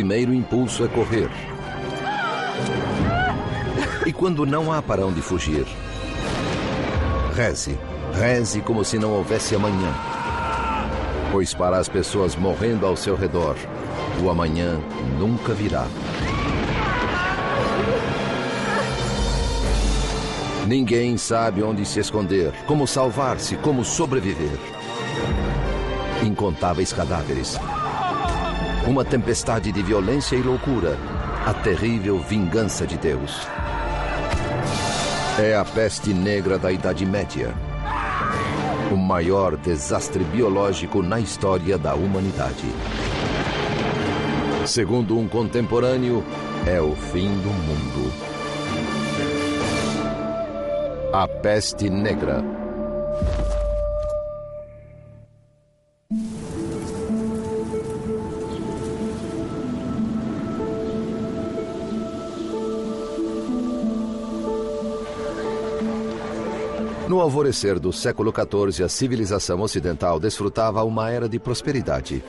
primeiro impulso é correr. E quando não há para onde fugir, reze. Reze como se não houvesse amanhã. Pois para as pessoas morrendo ao seu redor, o amanhã nunca virá. Ninguém sabe onde se esconder, como salvar-se, como sobreviver. Incontáveis cadáveres. Uma tempestade de violência e loucura. A terrível vingança de Deus. É a peste negra da Idade Média. O maior desastre biológico na história da humanidade. Segundo um contemporâneo, é o fim do mundo. A peste negra. No alvorecer do século XIV, a civilização ocidental desfrutava uma era de prosperidade.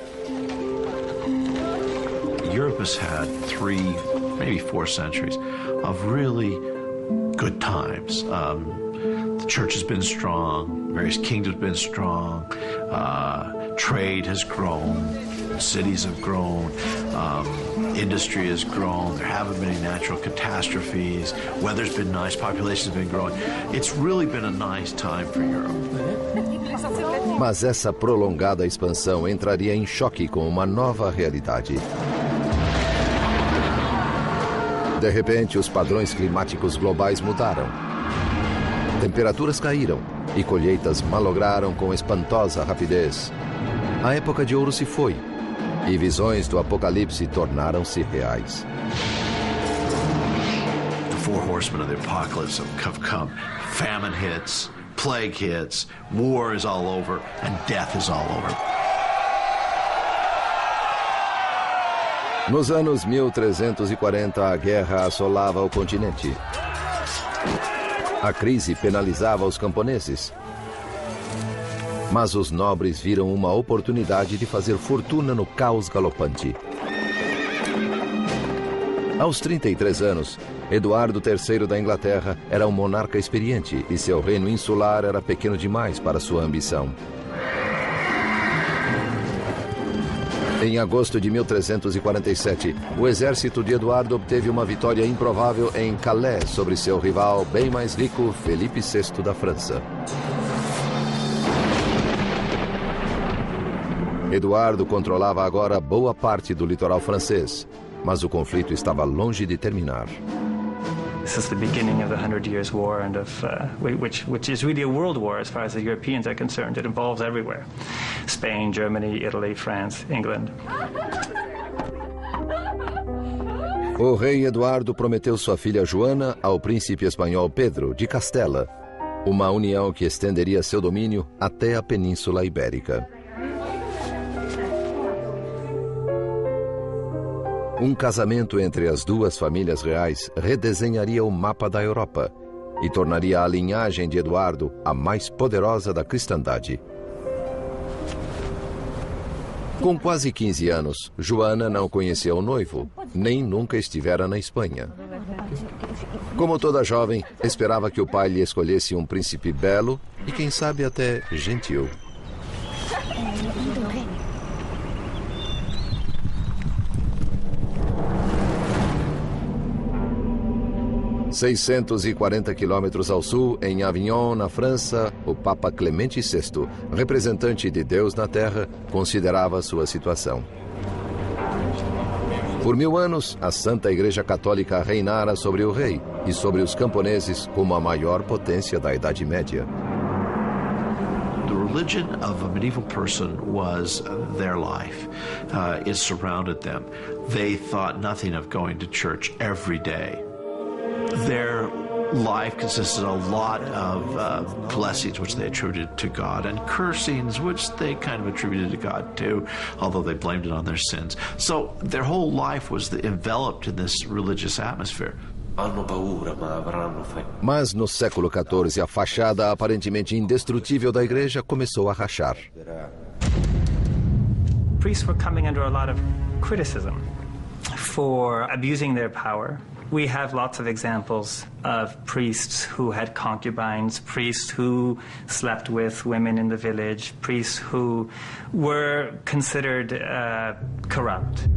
Europe has had 3, maybe 4 centuries of really good times. The church has been strong, various kingdoms have been strong, trade has grown, cities have grown, industry has grown, there haven't been any natural catastrophes, weather's been nice, population's been growing. It's really been a nice time for Europe. Mas essa prolongada expansão entraria em choque com uma nova realidade. De repente, os padrões climáticos globais mudaram. Temperaturas caíram e colheitas malograram com espantosa rapidez. A época de ouro se foi e visões do apocalipse tornaram-se reais. The 4 horsemen of the apocalypse have come. Famine hits, plague hits, war is all over, and death is all over. Nos anos 1340, a guerra assolava o continente. A crise penalizava os camponeses. Mas os nobres viram uma oportunidade de fazer fortuna no caos galopante. Aos 33 anos, Eduardo III da Inglaterra era um monarca experiente e seu reino insular era pequeno demais para sua ambição. Em agosto de 1347, o exército de Eduardo obteve uma vitória improvável em Calais sobre seu rival bem mais rico, Felipe VI da França. Eduardo controlava agora boa parte do litoral francês, mas o conflito estava longe de terminar. This is the beginning of the 100 Years' War, and which is really a world war as far as the Europeans are concerned. It involves everywhere: Spain, Germany, Italy, France, England. O rei Eduardo prometeu sua filha Joana ao príncipe espanhol Pedro de Castela, uma união que estenderia seu domínio até a Península Ibérica. Um casamento entre as duas famílias reais redesenharia o mapa da Europa e tornaria a linhagem de Eduardo a mais poderosa da cristandade. Com quase 15 anos, Joana não conhecia o noivo, nem nunca estivera na Espanha. Como toda jovem, esperava que o pai lhe escolhesse um príncipe belo e, quem sabe, até gentil. ...640 quilômetros ao sul, em Avignon, na França, o Papa Clemente VI, representante de Deus na Terra, considerava sua situação. Por 1000 anos, a Santa Igreja Católica reinara sobre o rei e sobre os camponeses como a maior potência da Idade Média. The religion of a medieval person was their life. It surrounded them. They thought nothing of going to church every day. Their life consisted a lot of blessings which they attributed to God and cursings which they kind of attributed to God too, although they blamed it on their sins. So their whole life was enveloped in this religious atmosphere. Mas no século XIV, a fachada aparentemente indestrutível da igreja começou a rachar. Priests were coming under a lot of criticism. for abusing their power. We have lots of examples of priests who had concubines, priests who slept with women in the village, priests who were considered corrupt.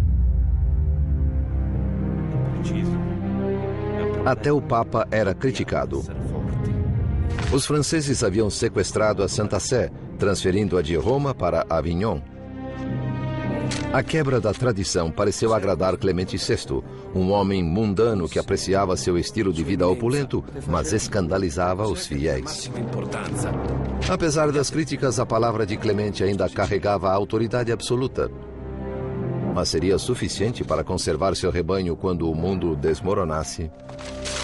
Até o Papa era criticado. Os franceses haviam sequestrado a Santa Sé, transferindo-a de Roma para Avignon. A quebra da tradição pareceu agradar Clemente VI, um homem mundano que apreciava seu estilo de vida opulento, mas escandalizava os fiéis. Apesar das críticas, a palavra de Clemente ainda carregava a autoridade absoluta. Mas seria suficiente para conservar seu rebanho quando o mundo desmoronasse?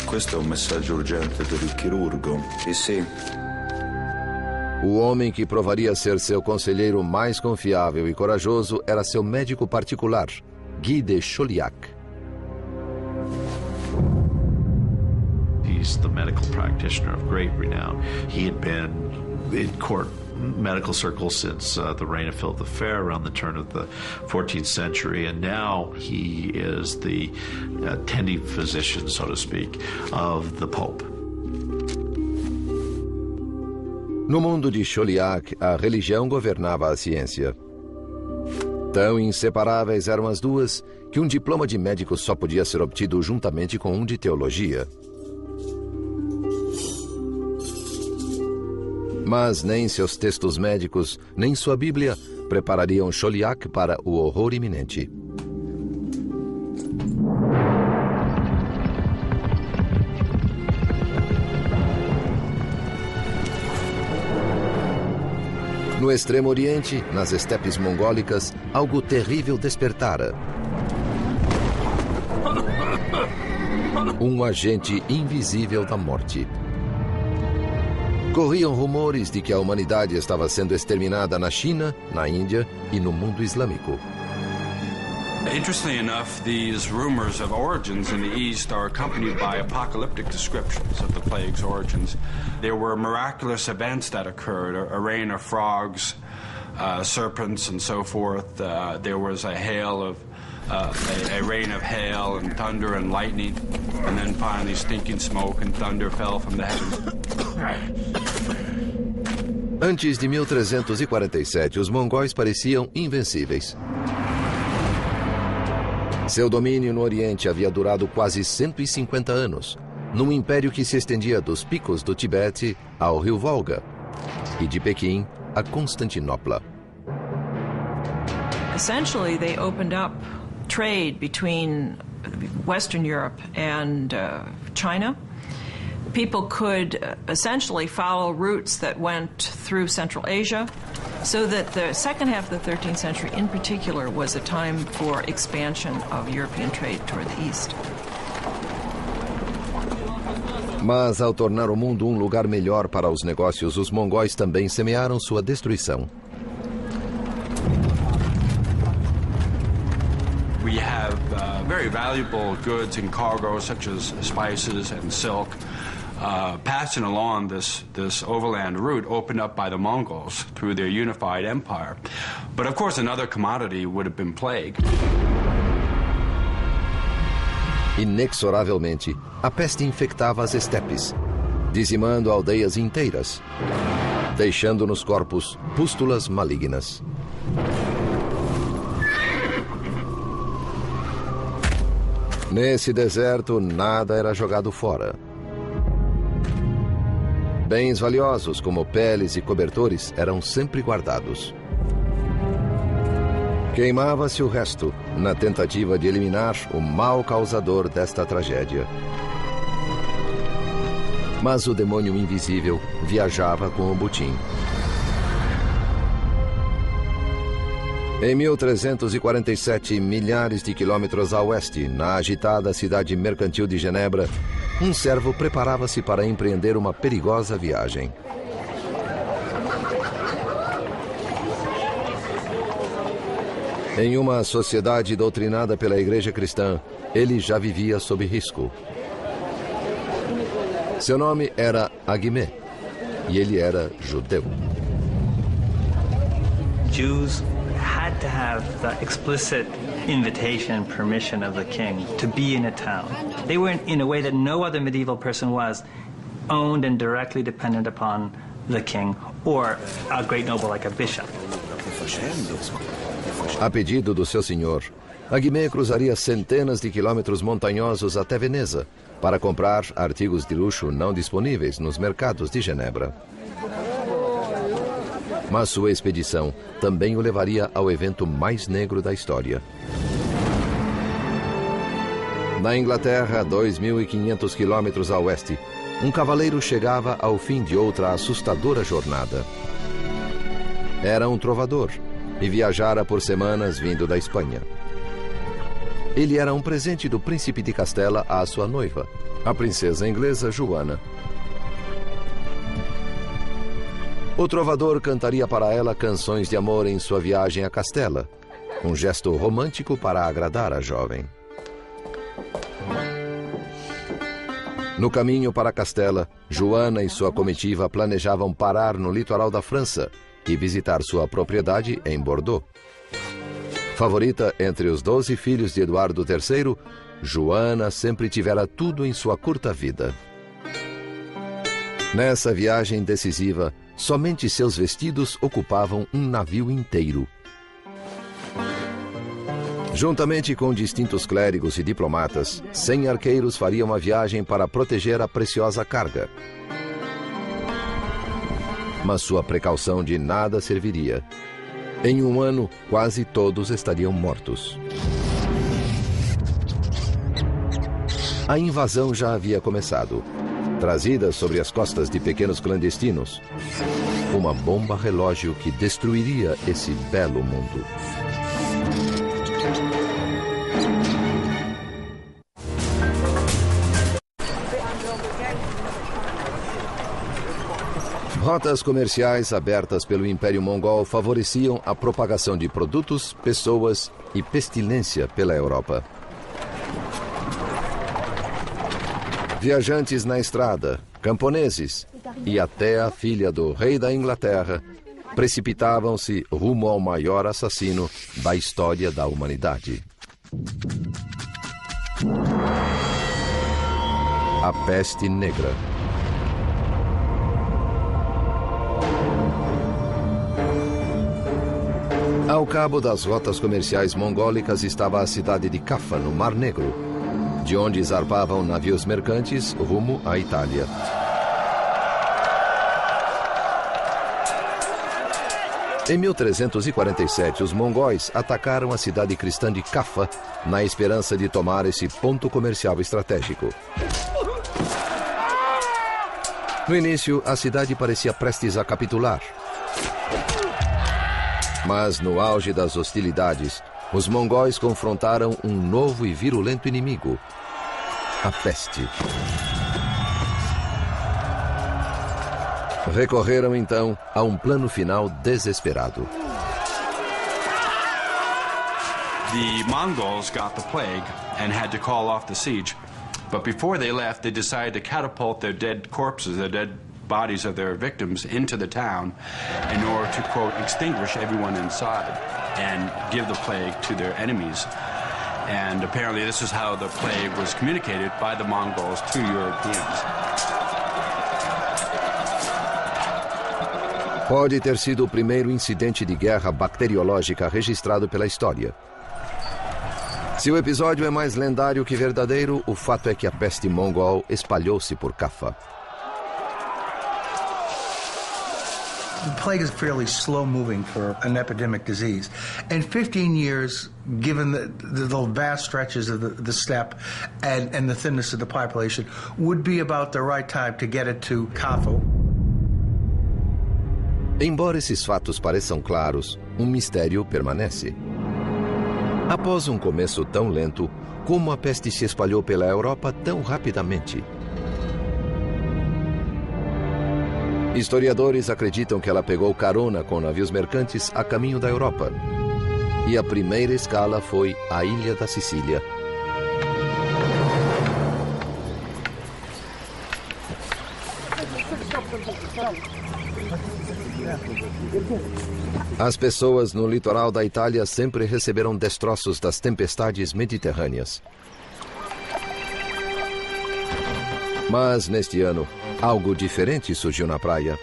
Questo è un messaggio urgente per il chirurgo. Sì. O homem que provaria ser seu conselheiro mais confiável e corajoso era seu médico particular, Guy de Chauliac. He's the medical practitioner of great renown. He had been in court medical circles since the reign of Philip the Fair around the turn of the 14th century, and now he is the attending physician, so to speak, of the Pope. No mundo de Chauliac, a religião governava a ciência. Tão inseparáveis eram as duas que um diploma de médico só podia ser obtido juntamente com um de teologia. Mas nem seus textos médicos, nem sua Bíblia preparariam Chauliac para o horror iminente. No Extremo Oriente, nas estepes mongólicas, algo terrível despertara. Um agente invisível da morte. Corriam rumores de que a humanidade estava sendo exterminada na China, na Índia e no mundo islâmico. Interestingly enough, these rumors of origins in the East are accompanied by apocalyptic descriptions of the plague's origins. There were miraculous events that occurred, a rain of frogs, serpents, and so forth. There was a rain of hail and thunder and lightning, and then finally stinking smoke and thunder fell from the heavens. Antes de 1347, os mongóis pareciam invencíveis. Seu domínio no Oriente havia durado quase 150 anos, num império que se estendia dos picos do Tibete ao rio Volga e de Pequim a Constantinopla. Essentially, they opened up trade between Western Europe and China. People could essentially follow routes that went through Central Asia, so that the second half of the 13th century in particular was a time for expansion of European trade toward the east. Mas ao tornar o mundo um lugar melhor para os negócios, os mongóis também semearam sua destruição. We have very valuable goods and cargo such as spices and silk. Passing along this overland route opened up by the Mongols through their unified empire. But of course another commodity would have been plague. Inexoravelmente, a peste infectava as estepes, dizimando aldeias inteiras, deixando nos corpos pústulas malignas. Nesse deserto, nada era jogado fora. Bens valiosos, como peles e cobertores, eram sempre guardados. Queimava-se o resto, na tentativa de eliminar o mal causador desta tragédia. Mas o demônio invisível viajava com o butim. Em 1347, milhares de quilômetros a oeste, na agitada cidade mercantil de Genebra, um servo preparava-se para empreender uma perigosa viagem. Em uma sociedade doutrinada pela Igreja Cristã, ele já vivia sob risco. Seu nome era Aguimé, e ele era judeu. Jews had to have the explicit invitation and permission of the king to be in a town. They were, in a way that no other medieval person was, owned and directly dependent upon the king or a great noble like a bishop. A pedido do seu senhor, a Guimê cruzaria centenas de quilômetros montanhosos até Veneza para comprar artigos de luxo não disponíveis nos mercados de Genebra. Mas sua expedição também o levaria ao evento mais negro da história. Na Inglaterra, 2.500 quilômetros a oeste, um cavaleiro chegava ao fim de outra assustadora jornada. Era um trovador e viajara por semanas vindo da Espanha. Ele era um presente do príncipe de Castela à sua noiva, a princesa inglesa Joana. O trovador cantaria para ela canções de amor em sua viagem a Castela, um gesto romântico para agradar a jovem. No caminho para Castela, Joana e sua comitiva planejavam parar no litoral da França e visitar sua propriedade em Bordeaux. Favorita entre os 12 filhos de Eduardo III, Joana sempre tivera tudo em sua curta vida. Nessa viagem decisiva, somente seus vestidos ocupavam um navio inteiro. Juntamente com distintos clérigos e diplomatas, 100 arqueiros fariam a viagem para proteger a preciosa carga. Mas sua precaução de nada serviria. Em um ano, quase todos estariam mortos. A invasão já havia começado. Trazida sobre as costas de pequenos clandestinos, uma bomba relógio que destruiria esse belo mundo. Rotas comerciais abertas pelo Império Mongol favoreciam a propagação de produtos, pessoas e pestilência pela Europa. Viajantes na estrada, camponeses e até a filha do rei da Inglaterra precipitavam-se rumo ao maior assassino da história da humanidade. A Peste Negra. Ao cabo das rotas comerciais mongólicas estava a cidade de Caffa, no Mar Negro, de onde zarpavam navios mercantes rumo à Itália. Em 1347, os mongóis atacaram a cidade cristã de Caffa na esperança de tomar esse ponto comercial estratégico. No início, a cidade parecia prestes a capitular. Mas, no auge das hostilidades, os mongóis confrontaram um novo e virulento inimigo, a peste. Recorreram, então, a um plano final desesperado. The Mongols got the plague and had to call off the siege. But before they left, they decided to catapult their dead corpses, their dead bodies of their victims, into the town in order to, quote, extinguish everyone inside and give the plague to their enemies. And apparently this is how the plague was communicated by the Mongols to Europeans. Pode ter sido o primeiro incidente de guerra bacteriológica registrado pela história. Se o episódio é mais lendário que verdadeiro, o fato é que a peste mongol espalhou-se por Caffa. The plague is fairly slow-moving for an epidemic disease. In 15 years, given the vast stretches of the steppe and the thinness of the population, would be about the right time to get it to Caffa. Embora esses fatos pareçam claros, um mistério permanece. Após um começo tão lento, como a peste se espalhou pela Europa tão rapidamente? Historiadores acreditam que ela pegou carona com navios mercantes a caminho da Europa. E a primeira escala foi a ilha da Sicília. As pessoas no litoral da Itália sempre receberam destroços das tempestades mediterrâneas. Mas, neste ano, algo diferente surgiu na praia.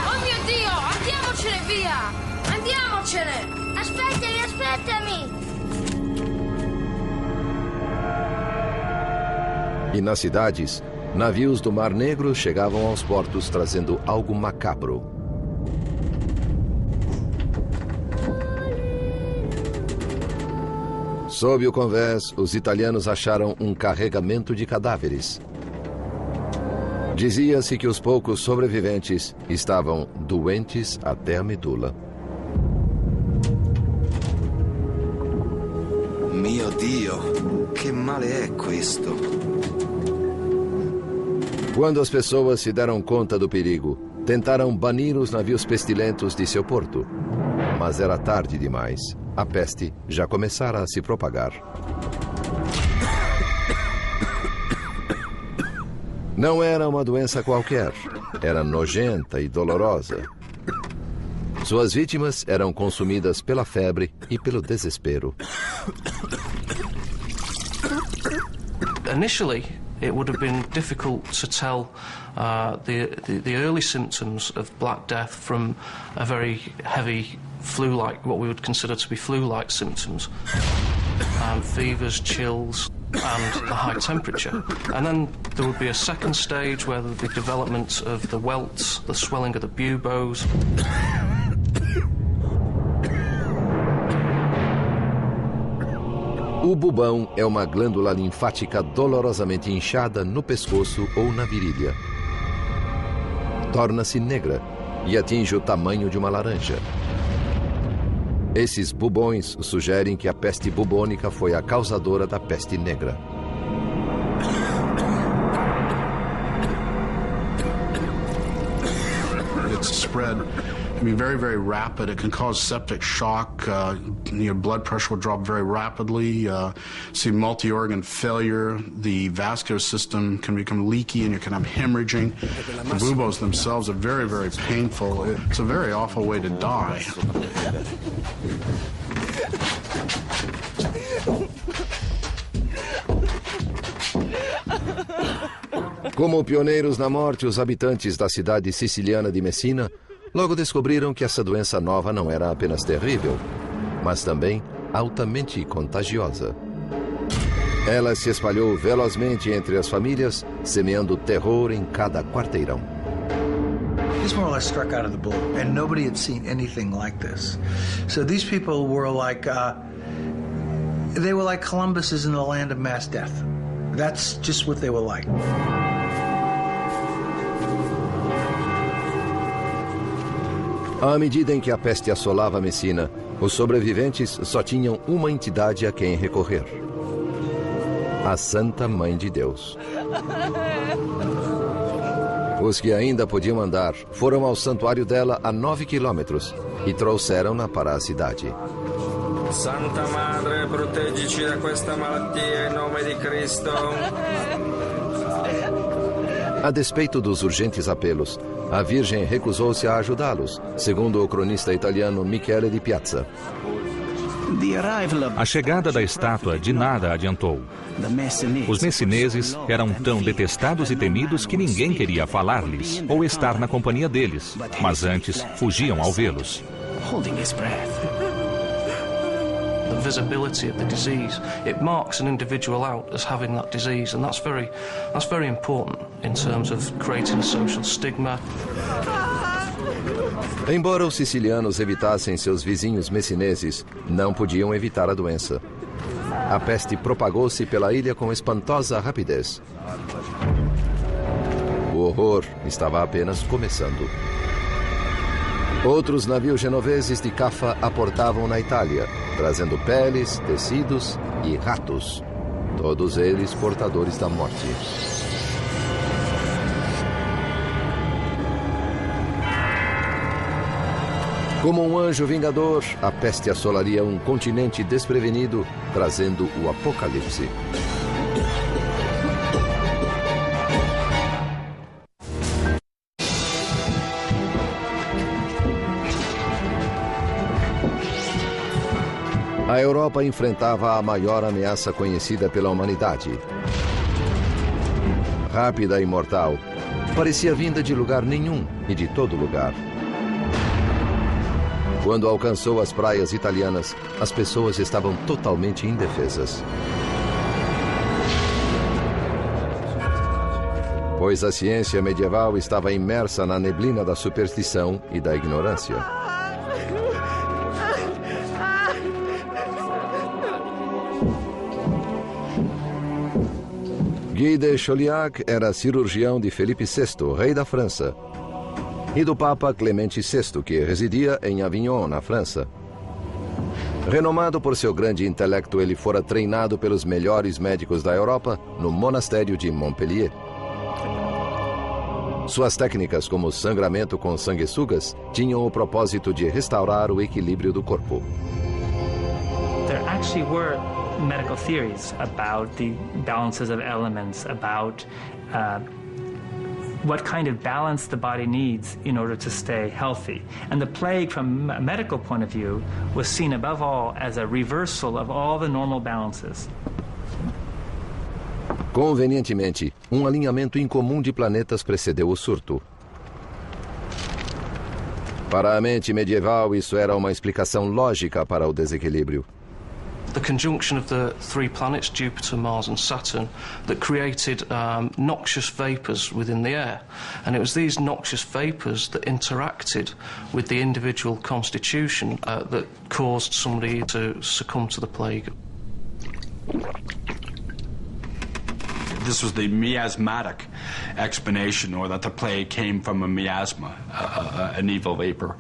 Oh mio Dio! Andiamocene via! Andiamocene! Aspettami, aspettami! E nas cidades, navios do Mar Negro chegavam aos portos trazendo algo macabro. Sob o convés, os italianos acharam um carregamento de cadáveres. Dizia-se que os poucos sobreviventes estavam doentes até a medula. Mio Dio, che male è questo? Quando as pessoas se deram conta do perigo, tentaram banir os navios pestilentos de seu porto. Mas era tarde demais. A peste já começara a se propagar. Não era uma doença qualquer. Era nojenta e dolorosa. Suas vítimas eram consumidas pela febre e pelo desespero. Initially, it would have been difficult to tell the early symptoms of Black Death from a very heavy flu-like, what we would consider to be flu-like symptoms. Fevers, chills, and a high temperature. And then there would be a second stage where there would be development of the welts, the swelling of the buboes. O bubão é uma glândula linfática dolorosamente inchada no pescoço ou na virilha. Torna-se negra e atinge o tamanho de uma laranja. Esses bubões sugerem que a peste bubônica foi a causadora da peste negra. It's spread, very, very rapid. It can cause septic shock. Your blood pressure will drop very rapidly. See multi-organ failure. The vascular system can become leaky and you can have hemorrhaging. The buboes themselves are very, very painful. It's a very awful way to die. Como pioneiros na morte, os habitantes da cidade siciliana de Messina logo descobriram que essa doença nova não era apenas terrível, mas também altamente contagiosa. Ela se espalhou velozmente entre as famílias, semeando terror em cada quarteirão. This more or less struck out of the blue, and nobody had seen anything like this. So these people were like, they were like Columbus is in the land of mass death. That's just what they were like. À medida em que a peste assolava Messina, os sobreviventes só tinham uma entidade a quem recorrer: a Santa Mãe de Deus. Os que ainda podiam andar foram ao santuário dela a 9 quilômetros e trouxeram-na para a cidade. Santa Madre, proteggici da questa malattia em nome di Cristo. A despeito dos urgentes apelos, a Virgem recusou-se a ajudá-los, segundo o cronista italiano Michele di Piazza. A chegada da estátua de nada adiantou. Os messineses eram tão detestados e temidos que ninguém queria falar-lhes ou estar na companhia deles, mas antes fugiam ao vê-los. The visibility of the disease, it marks an individual out as having that disease, and that's very important in terms of creating a social stigma. Embora os sicilianos evitassem seus vizinhos messineses, não podiam evitar a doença. A peste propagou-se pela ilha com espantosa rapidez. O horror estava apenas começando. Outros navios genoveses de Caffa aportavam na Itália, trazendo peles, tecidos e ratos, todos eles portadores da morte. Como um anjo vingador, a peste assolaria um continente desprevenido, trazendo o apocalipse. A Europa enfrentava a maior ameaça conhecida pela humanidade. Rápida e mortal, parecia vinda de lugar nenhum e de todo lugar. Quando alcançou as praias italianas, as pessoas estavam totalmente indefesas. Pois a ciência medieval estava imersa na neblina da superstição e da ignorância. Guy de Chauliac era cirurgião de Felipe VI, rei da França, e do Papa Clemente VI, que residia em Avignon, na França. Renomado por seu grande intelecto, ele fora treinado pelos melhores médicos da Europa no monastério de Montpellier. Suas técnicas, como sangramento com sanguessugas, tinham o propósito de restaurar o equilíbrio do corpo. There actually were medical theories about the balances of elements, about what kind of balance the body needs in order to stay healthy. And the plague, from a medical point of view, was seen above all as a reversal of all the normal balances. Convenientemente, um alinhamento incomum de planetas precedeu o surto. Para a mente medieval, isso era uma explicação lógica para o desequilíbrio. The conjunction of the three planets, Jupiter, Mars and Saturn, that created noxious vapours within the air. And it was these noxious vapours that interacted with the individual constitution that caused somebody to succumb to the plague. This was the miasmatic explanation, or that the plague came from a miasma, an evil vapor.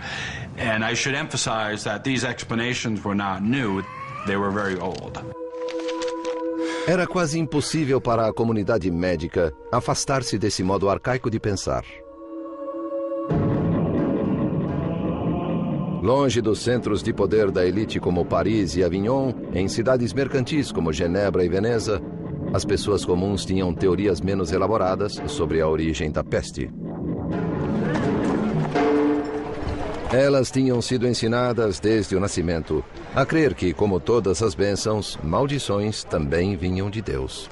And I should emphasize that these explanations were not new. They were very old. Era quase impossível para a comunidade médica afastar-se desse modo arcaico de pensar. Longe dos centros de poder da elite como Paris e Avignon, em cidades mercantis como Genebra e Veneza, as pessoas comuns tinham teorias menos elaboradas sobre a origem da peste. Elas tinham sido ensinadas desde o nascimento a crer que, como todas as bênçãos, maldições também vinham de Deus.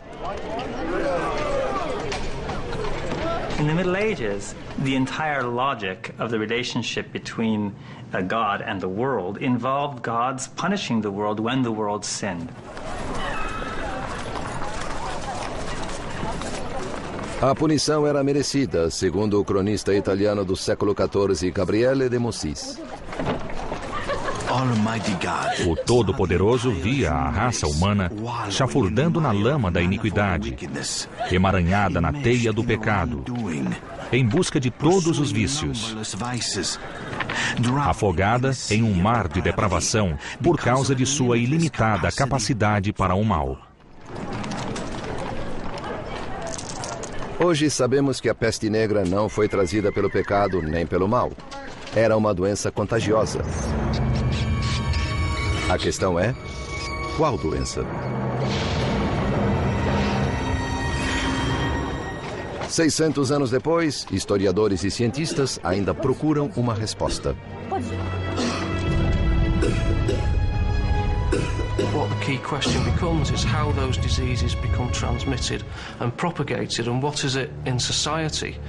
In the Middle Ages, the entire logic of the relationship between God and the world involved God's punishing the world when the world sinned. A punição era merecida, segundo o cronista italiano do século XIV, Gabriele de Mussis. O Todo-Poderoso via a raça humana chafurdando na lama da iniquidade, emaranhada na teia do pecado, em busca de todos os vícios, afogada em um mar de depravação por causa de sua ilimitada capacidade para o mal. Hoje sabemos que a peste negra não foi trazida pelo pecado nem pelo mal. Era uma doença contagiosa. A questão é, qual doença? 600 anos depois, historiadores e cientistas ainda procuram uma resposta. What the key question becomes is how those diseases become transmitted and propagated, and what is it in society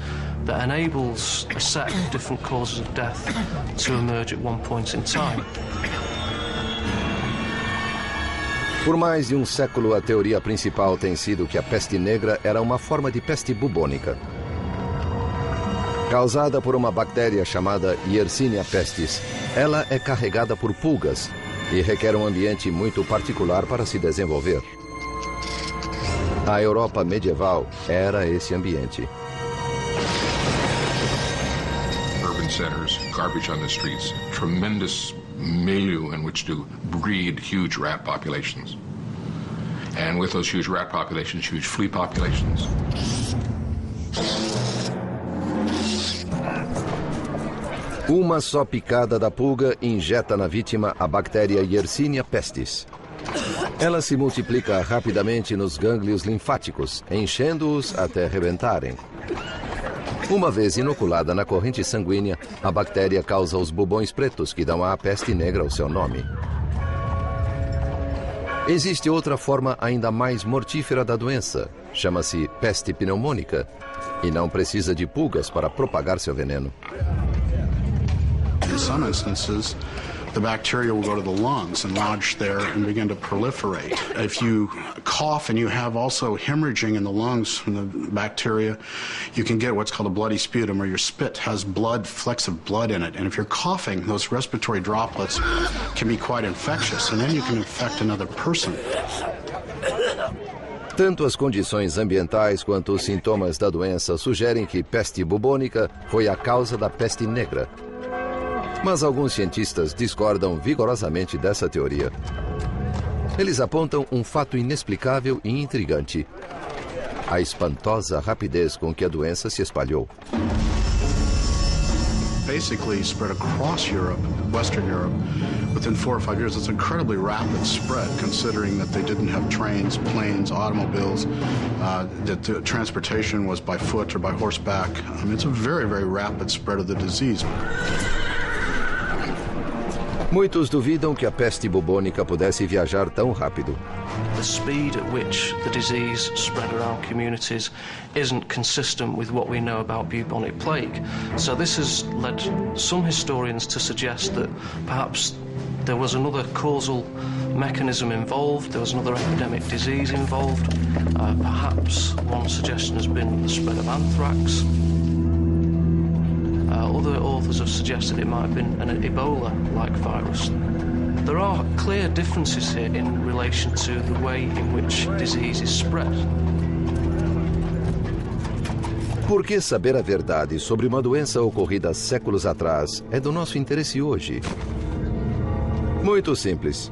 that enables a set of different causes of death to emerge at one point in time. Por mais de um século, a teoria principal tem sido que a peste negra era uma forma de peste bubônica, causada por uma bactéria chamada Yersinia pestis. Ela é carregada por pulgas e requer um ambiente muito particular para se desenvolver. A Europa medieval era esse ambiente. Urban centers, garbage on the streets, tremendous milieu in which to breed huge rat populations. And with those huge rat populations, huge flea populations. Uma só picada da pulga injeta na vítima a bactéria Yersinia pestis. Ela se multiplica rapidamente nos gânglios linfáticos, enchendo-os até rebentarem. Uma vez inoculada na corrente sanguínea, a bactéria causa os bubões pretos que dão à peste negra o seu nome. Existe outra forma ainda mais mortífera da doença. Chama-se peste pneumônica e não precisa de pulgas para propagar seu veneno. In some instances, the bacteria will go to the lungs and lodge there and begin to proliferate. If you cough and you have also hemorrhaging in the lungs from the bacteria, you can get what's called a bloody sputum, or your spit has blood, flecks of blood in it. And if you're coughing, those respiratory droplets can be quite infectious, and then you can infect another person. Tanto as condições ambientais quanto os sintomas da doença sugerem que peste bubônica foi a causa da peste negra. Mas alguns cientistas discordam vigorosamente dessa teoria. Eles apontam um fato inexplicável e intrigante: a espantosa rapidez com que a doença se espalhou. Basically spread across Europe, Western Europe, within 4 or 5 years. It's incredibly rapid spread, considering that they didn't have trains, planes, automobiles, that the transportation was by foot or by horseback. I mean, it's a very, very rapid spread of the disease. Muitos duvidam que a peste bubônica pudesse viajar tão rápido. The speed at which the disease spread around communities isn't consistent with what we know about bubonic plague. So this has led some historians to suggest that perhaps there was another causal mechanism involved, there was another epidemic disease involved. Perhaps one suggestion has been the spread of anthrax. Other authors have suggested it might have been an Ebola-like virus. There are clear differences here in relation to the way in which disease is spread. Por que saber a verdade sobre uma doença ocorrida séculos atrás é do nosso interesse hoje? Muito simples.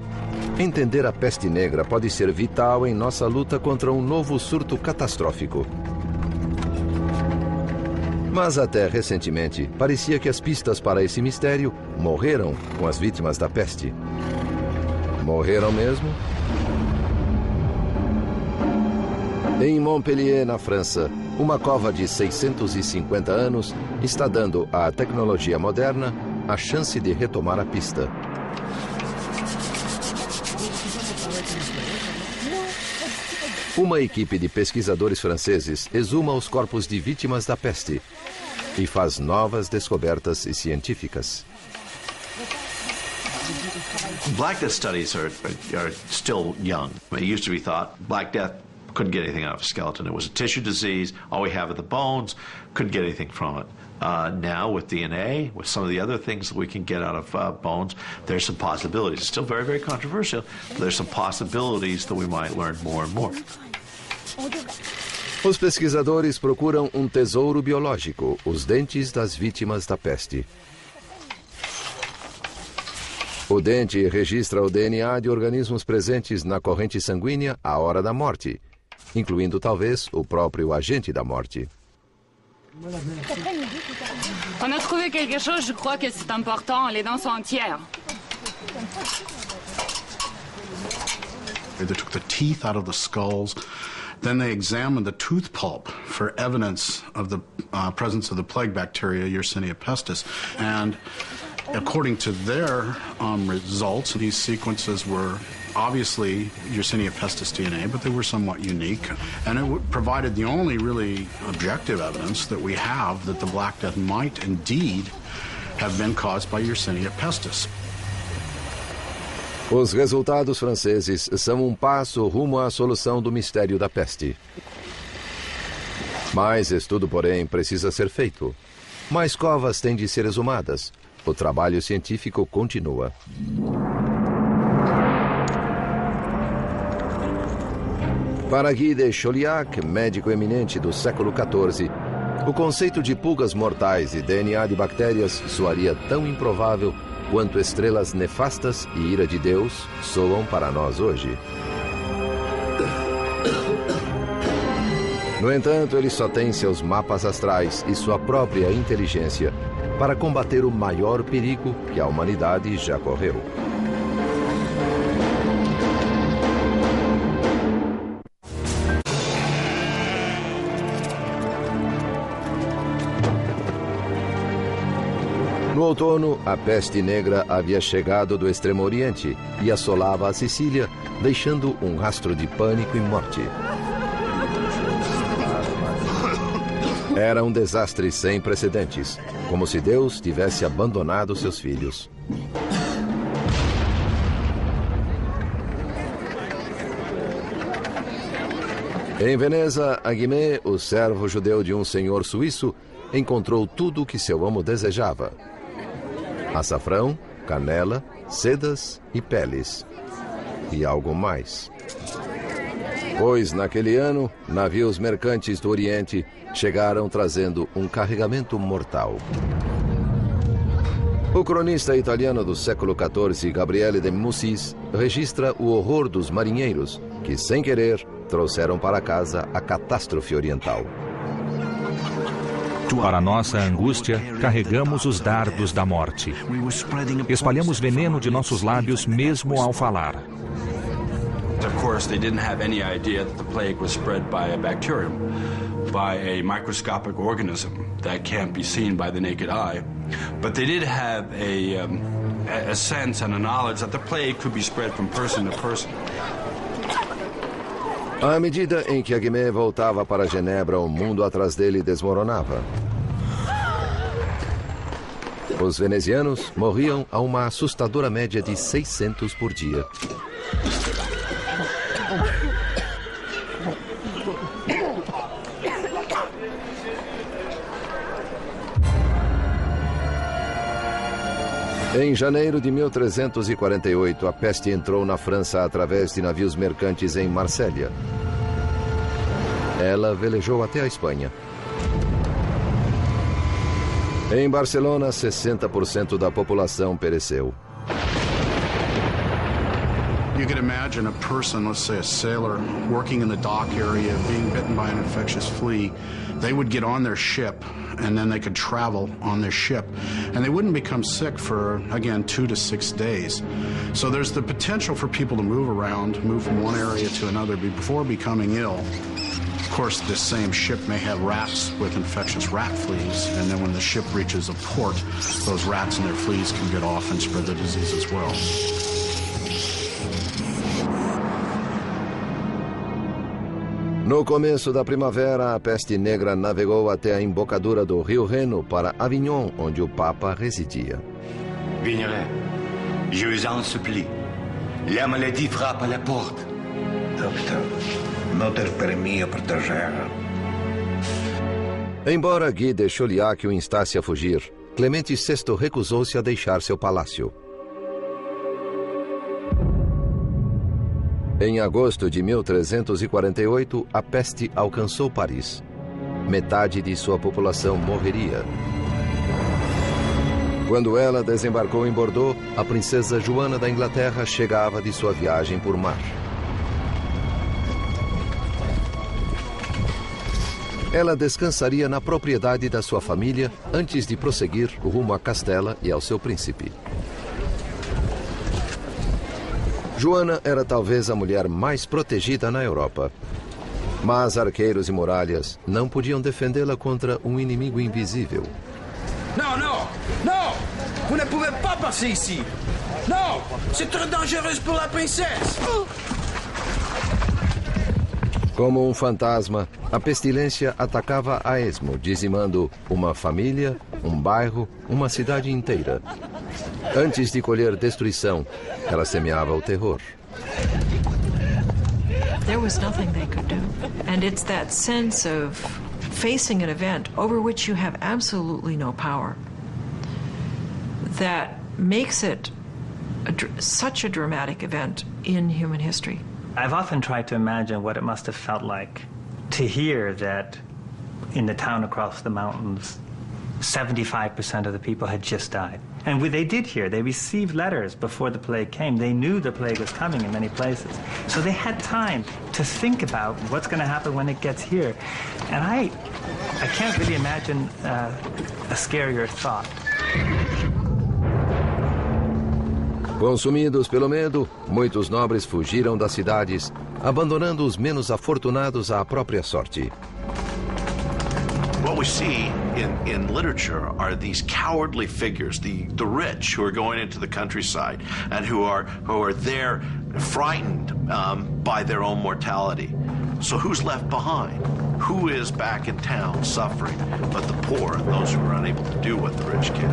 Entender a peste negra pode ser vital em nossa luta contra um novo surto catastrófico. Mas até recentemente, parecia que as pistas para esse mistério morreram com as vítimas da peste. Morreram mesmo? Em Montpellier, na França, uma cova de 650 anos está dando à tecnologia moderna a chance de retomar a pista. Uma equipe de pesquisadores franceses exuma os corpos de vítimas da peste e faz novas descobertas científicas. Black Death studies are still young. It used to be thought Black Death couldn't get anything out of a skeleton. It was a tissue disease. All we have are the bones. Couldn't get anything from it. Now with DNA, with some of the other things that we can get out of bones, there's some possibilities. It's still very, very controversial, but there's some possibilities that we might learn more and more. Os pesquisadores procuram um tesouro biológico, os dentes das vítimas da peste. O dente registra o DNA de organismos presentes na corrente sanguínea à hora da morte, incluindo talvez o próprio agente da morte. On a trouvé quelque chose, je crois que c'est important, les dents sont entières. They took the teeth out of the skulls. Then they examined the tooth pulp for evidence of the presence of the plague bacteria, Yersinia pestis. And according to their results, these sequences were obviously Yersinia pestis DNA, but they were somewhat unique. And it provided the only really objective evidence that we have that the Black Death might indeed have been caused by Yersinia pestis. Os resultados franceses são um passo rumo à solução do mistério da peste. Mais estudo, porém, precisa ser feito. Mais covas têm de ser exumadas. O trabalho científico continua. Para Guy de Chauliac, médico eminente do século XIV, o conceito de pulgas mortais e DNA de bactérias soaria tão improvável quanto estrelas nefastas e ira de Deus soam para nós hoje. No entanto, ele só tem seus mapas astrais e sua própria inteligência para combater o maior perigo que a humanidade já correu. No outono, a peste negra havia chegado do Extremo Oriente e assolava a Sicília, deixando um rastro de pânico e morte. Era um desastre sem precedentes, como se Deus tivesse abandonado seus filhos. Em Veneza, Aguimé, o servo judeu de um senhor suíço, encontrou tudo o que seu amo desejava: açafrão, canela, sedas e peles. E algo mais. Pois, naquele ano, navios mercantes do Oriente chegaram trazendo um carregamento mortal. O cronista italiano do século XIV, Gabriele de Mussis, registra o horror dos marinheiros que, sem querer, trouxeram para casa a catástrofe oriental. Para nossa angústia, carregamos os dardos da morte. Espalhamos veneno de nossos lábios mesmo ao falar. Of course, they didn't have any idea that the plague was spread by a bacterium, by a microscopic organism that can't be seen by the naked eye. But they did have a sense and a knowledge that the plague could be spread from person to person. À medida em que Aguimé voltava para Genebra, o mundo atrás dele desmoronava. Os venezianos morriam a uma assustadora média de 600 por dia. Em janeiro de 1348, a peste entrou na França através de navios mercantes em Marsella. Ela velejou até a Espanha. Em Barcelona, 60% da população pereceu. You could imagine a person, let's say a sailor, working in the dock area, being bitten by an infectious flea. They would get on their ship, and then they could travel on their ship. And they wouldn't become sick for, again, 2 to 6 days. So there's the potential for people to move around, move from one area to another before becoming ill. Of course, this same ship may have rats with infectious rat fleas, and then when the ship reaches a port, those rats and their fleas can get off and spread the disease as well. No começo da primavera, a peste negra navegou até a embocadura do rio Reno para Avignon, onde o Papa residia. Vigneron, je vous en supplie. La maladie frappe à la porte. Doctor, não ter para mim a proteger. Embora Guy de Chauliac o instasse a fugir, Clemente VI recusou-se a deixar seu palácio. Em agosto de 1348, a peste alcançou Paris. Metade de sua população morreria. Quando ela desembarcou em Bordeaux, a princesa Joana da Inglaterra chegava de sua viagem por mar. Ela descansaria na propriedade da sua família antes de prosseguir rumo a Castela e ao seu príncipe. Joana era talvez a mulher mais protegida na Europa. Mas arqueiros e muralhas não podiam defendê-la contra um inimigo invisível. Non, non, non! Vous ne pouvez pas passer ici! Non! C'est trop dangereux pour la princesse! Como um fantasma, a pestilência atacava a esmo, dizimando uma família, um bairro, uma cidade inteira. Antes de colher destruição, ela semeava o terror. There was nothing they could do. And it's that sense of facing an event over which you have absolutely no power that makes it such a dramatic event in human history. I've often tried to imagine what it must have felt like to hear that in the town across the mountains, 75% of the people had just died. And they did hear, they received letters before the plague came. They knew the plague was coming in many places. So they had time to think about what's going to happen when it gets here. And I can't really imagine a scarier thought. Consumidos pelo medo, muitos nobres fugiram das cidades, abandonando os menos afortunados à própria sorte. What was see in literature are these cowardly figures, the rich who are going into the countryside and who are there frightened by their own mortality. So who's left behind? Who is back in town suffering but the poor and those who are unable to do what the rich can?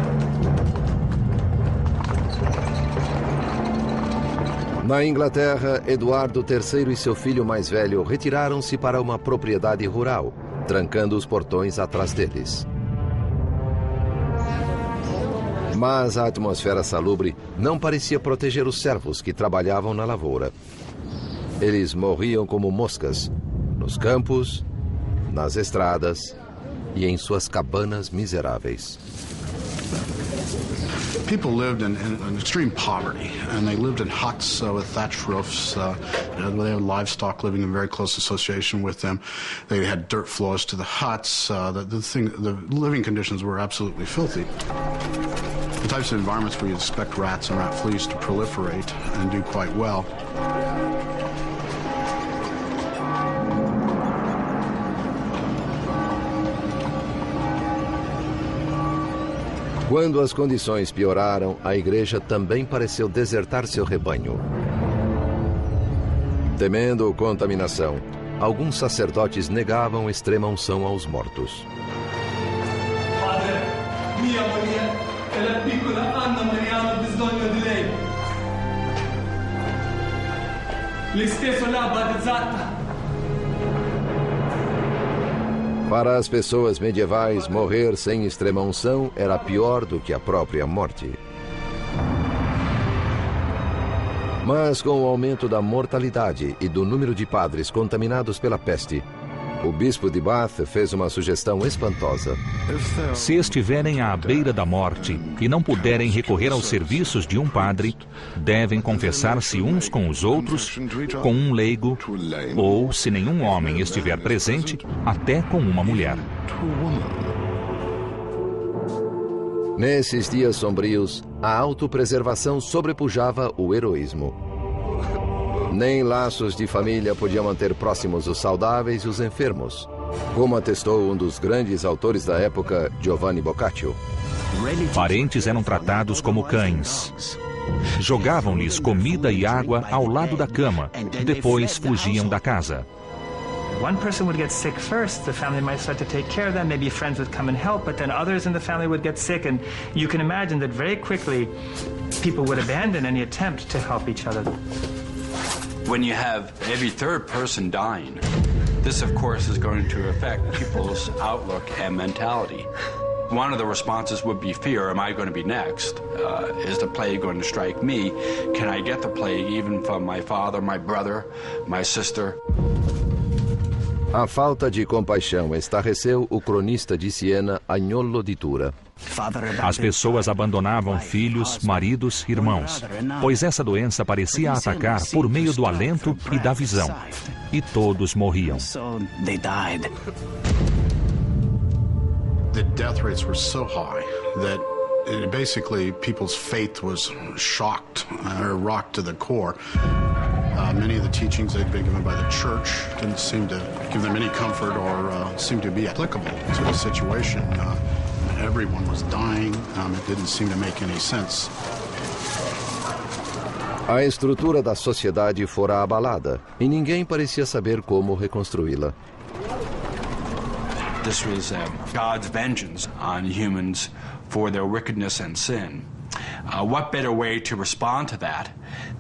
Na Inglaterra, Eduardo III e seu filho mais velho retiraram-se para uma propriedade rural, trancando os portões atrás deles. Mas a atmosfera salubre não parecia proteger os servos que trabalhavam na lavoura. Eles morriam como moscas, nos campos, nas estradas e em suas cabanas miseráveis. People lived in extreme poverty, and they lived in huts with thatched roofs. They had livestock living in very close association with them. They had dirt floors to the huts. The living conditions were absolutely filthy. The types of environments where you expect rats and rat fleas to proliferate and do quite well. Quando as condições pioraram, a igreja também pareceu desertar seu rebanho. Temendo contaminação, alguns sacerdotes negavam extrema unção aos mortos. Para as pessoas medievais, morrer sem extrema-unção era pior do que a própria morte. Mas com o aumento da mortalidade e do número de padres contaminados pela peste, o bispo de Bath fez uma sugestão espantosa. Se estiverem à beira da morte e não puderem recorrer aos serviços de um padre, devem confessar-se uns com os outros, com um leigo, ou, se nenhum homem estiver presente, até com uma mulher. Nesses dias sombrios, a autopreservação sobrepujava o heroísmo. Nem laços de família podiam manter próximos os saudáveis e os enfermos, como atestou um dos grandes autores da época, Giovanni Boccaccio. Parentes eram tratados como cães. Jogavam-lhes comida e água ao lado da cama, depois fugiam da casa. One person would get sick first, the family might start to take care of them, maybe friends would come and help, but then others in the family would get sick, and you can imagine that very quickly people would abandon any attempt to help each other. When you have every third person dying, this of course is going to affect people's outlook and mentality. One of the responses would be fear. Am I going to be next? Is the plague going to strike me? Can I get the plague even from my father, my brother, my sister? A falta de compaixão estarreceu o cronista de Siena, Agnolo di Tura. As pessoas abandonavam filhos, maridos, irmãos, pois essa doença parecia atacar por meio do alento e da visão. E todos morriam. The death rates were so high that basically people's faith was shocked or rocked to the core. Many of the teachings they'd been given by the church didn't seem to give them any comfort or seem to be applicable to the situation. Everyone was dying. It didn't seem to make any sense. A estrutura da sociedade fora abalada e ninguém parecia saber como reconstruí-la. This was God's vengeance on humans for their wickedness and sin. What better way to respond to that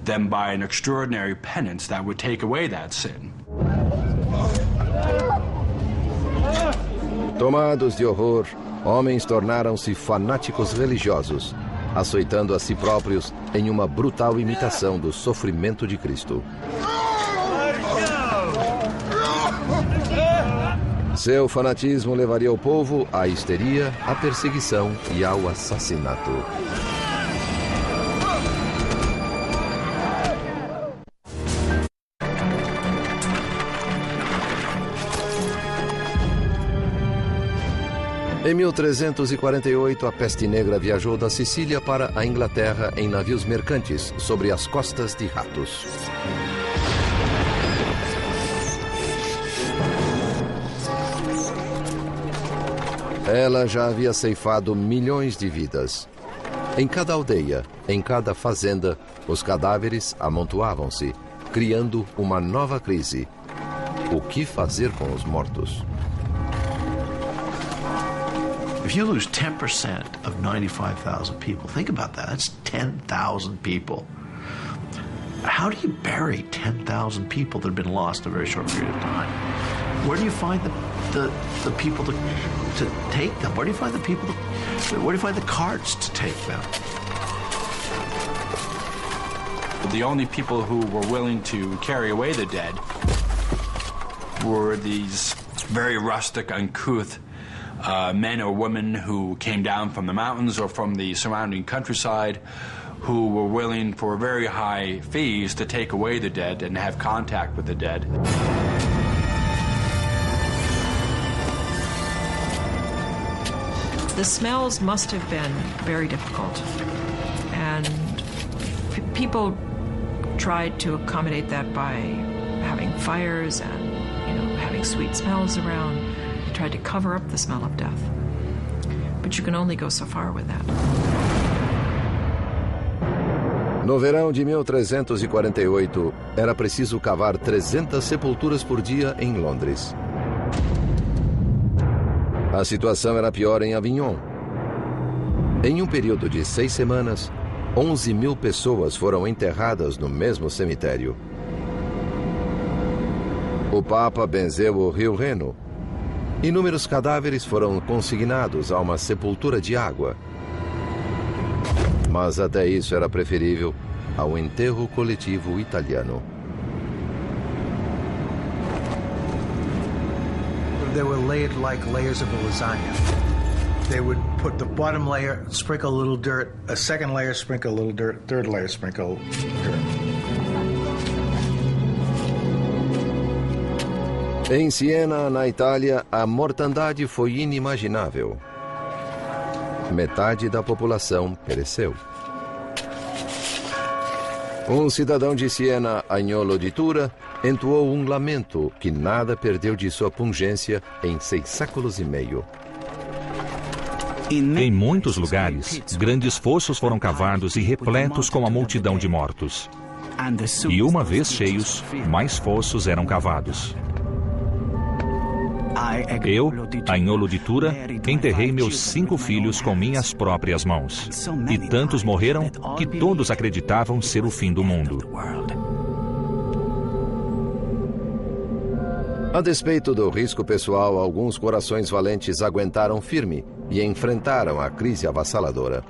than by an extraordinary penance that would take away that sin? Tomados de horror, homens tornaram-se fanáticos religiosos, açoitando a si próprios em uma brutal imitação do sofrimento de Cristo. Seu fanatismo levaria o povo à histeria, à perseguição e ao assassinato. Em 1348, a peste negra viajou da Sicília para a Inglaterra em navios mercantes sobre as costas de ratos. Ela já havia ceifado milhões de vidas. Em cada aldeia, em cada fazenda, os cadáveres amontoavam-se, criando uma nova crise. O que fazer com os mortos? If you lose 10% of 95,000 people, think about that. That's 10,000 people. How do you bury 10,000 people that have been lost in a very short period of time? Where do you find the people to take them? Where do you find the people? Where do you find the carts to take them? The only people who were willing to carry away the dead were these very rustic, uncouth men or women who came down from the mountains or from the surrounding countryside, who were willing for very high fees to take away the dead and have contact with the dead. The smells must have been very difficult, and people tried to accommodate that by having fires and, having sweet smells around. They tried to cover up the smell of death. But you can only go so far with that. No verão de 1348, era preciso cavar 300 sepulturas por dia em Londres. A situação era pior em Avignon. Em um período de 6 semanas, 11.000 pessoas foram enterradas no mesmo cemitério. O Papa benzeu o rio Reno. Inúmeros cadáveres foram consignados a uma sepultura de água. Mas até isso era preferível ao enterro coletivo italiano. They were layered like layers of a lasagna. They would put the bottom layer, sprinkle a little dirt, a second layer, sprinkle a little dirt, third layer, sprinkle dirt. Em Siena, na Itália, a mortandade foi inimaginável. Metade da população pereceu. Um cidadão de Siena, Agnolo di Tura, entoou um lamento que nada perdeu de sua pungência em 6 séculos e meio. Em muitos lugares, grandes fossos foram cavados e repletos com a multidão de mortos. E uma vez cheios, mais fossos eram cavados. Eu, Agnolo di Tura, enterrei meus 5 filhos com minhas próprias mãos. E tantos morreram que todos acreditavam ser o fim do mundo. A despeito do risco pessoal, alguns corações valentes aguentaram firme e enfrentaram a crise avassaladora.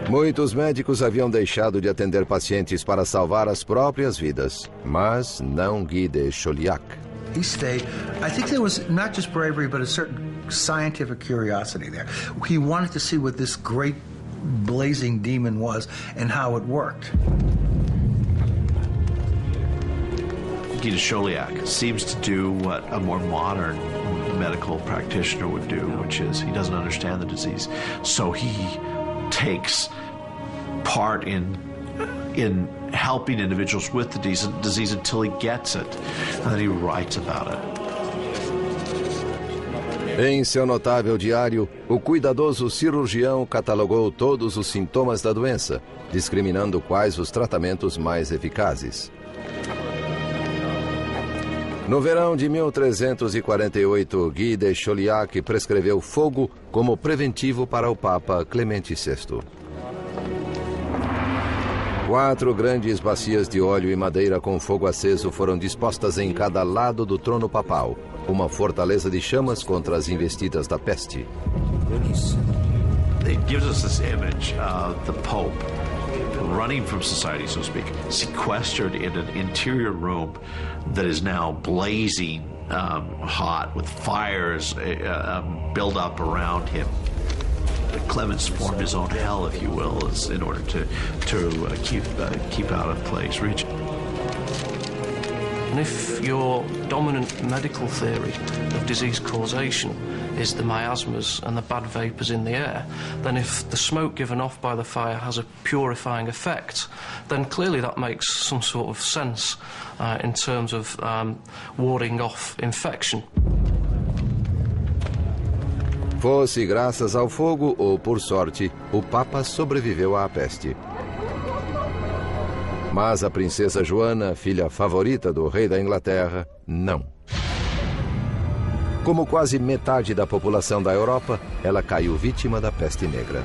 Muitos médicos haviam deixado de atender pacientes para salvar as próprias vidas, mas não Guy de Chauliac. He stayed. I think there was not just bravery, but a certain scientific curiosity there. He wanted to see what this great blazing demon was and how it worked. Guy de Chauliac seems to do what a more modern medical practitioner would do, which is he doesn't understand the disease, so he takes part in helping individuals with the disease until he gets it, and then he writes about it. Em seu notável diário, o cuidadoso cirurgião catalogou todos os sintomas da doença, discriminando quais os tratamentos mais eficazes. No verão de 1348, Guy de Chauliac prescreveu fogo como preventivo para o Papa Clemente VI. 4 grandes bacias de óleo e madeira com fogo aceso foram dispostas em cada lado do trono papal, uma fortaleza de chamas contra as investidas da peste. It gives us this image of the Pope running from society, so to speak, sequestered in an interior room that is now blazing hot with fires built up around him. Clemens formed his own hell, if you will, in order to keep out of plague's region. And if your dominant medical theory of disease causation is the miasmas and the bad vapours in the air, then if the smoke given off by the fire has a purifying effect, then clearly that makes some sort of sense in terms of warding off infection. Fosse graças ao fogo ou por sorte, o Papa sobreviveu à peste. Mas a princesa Joana, filha favorita do rei da Inglaterra, não. Como quase metade da população da Europa, ela caiu vítima da peste negra.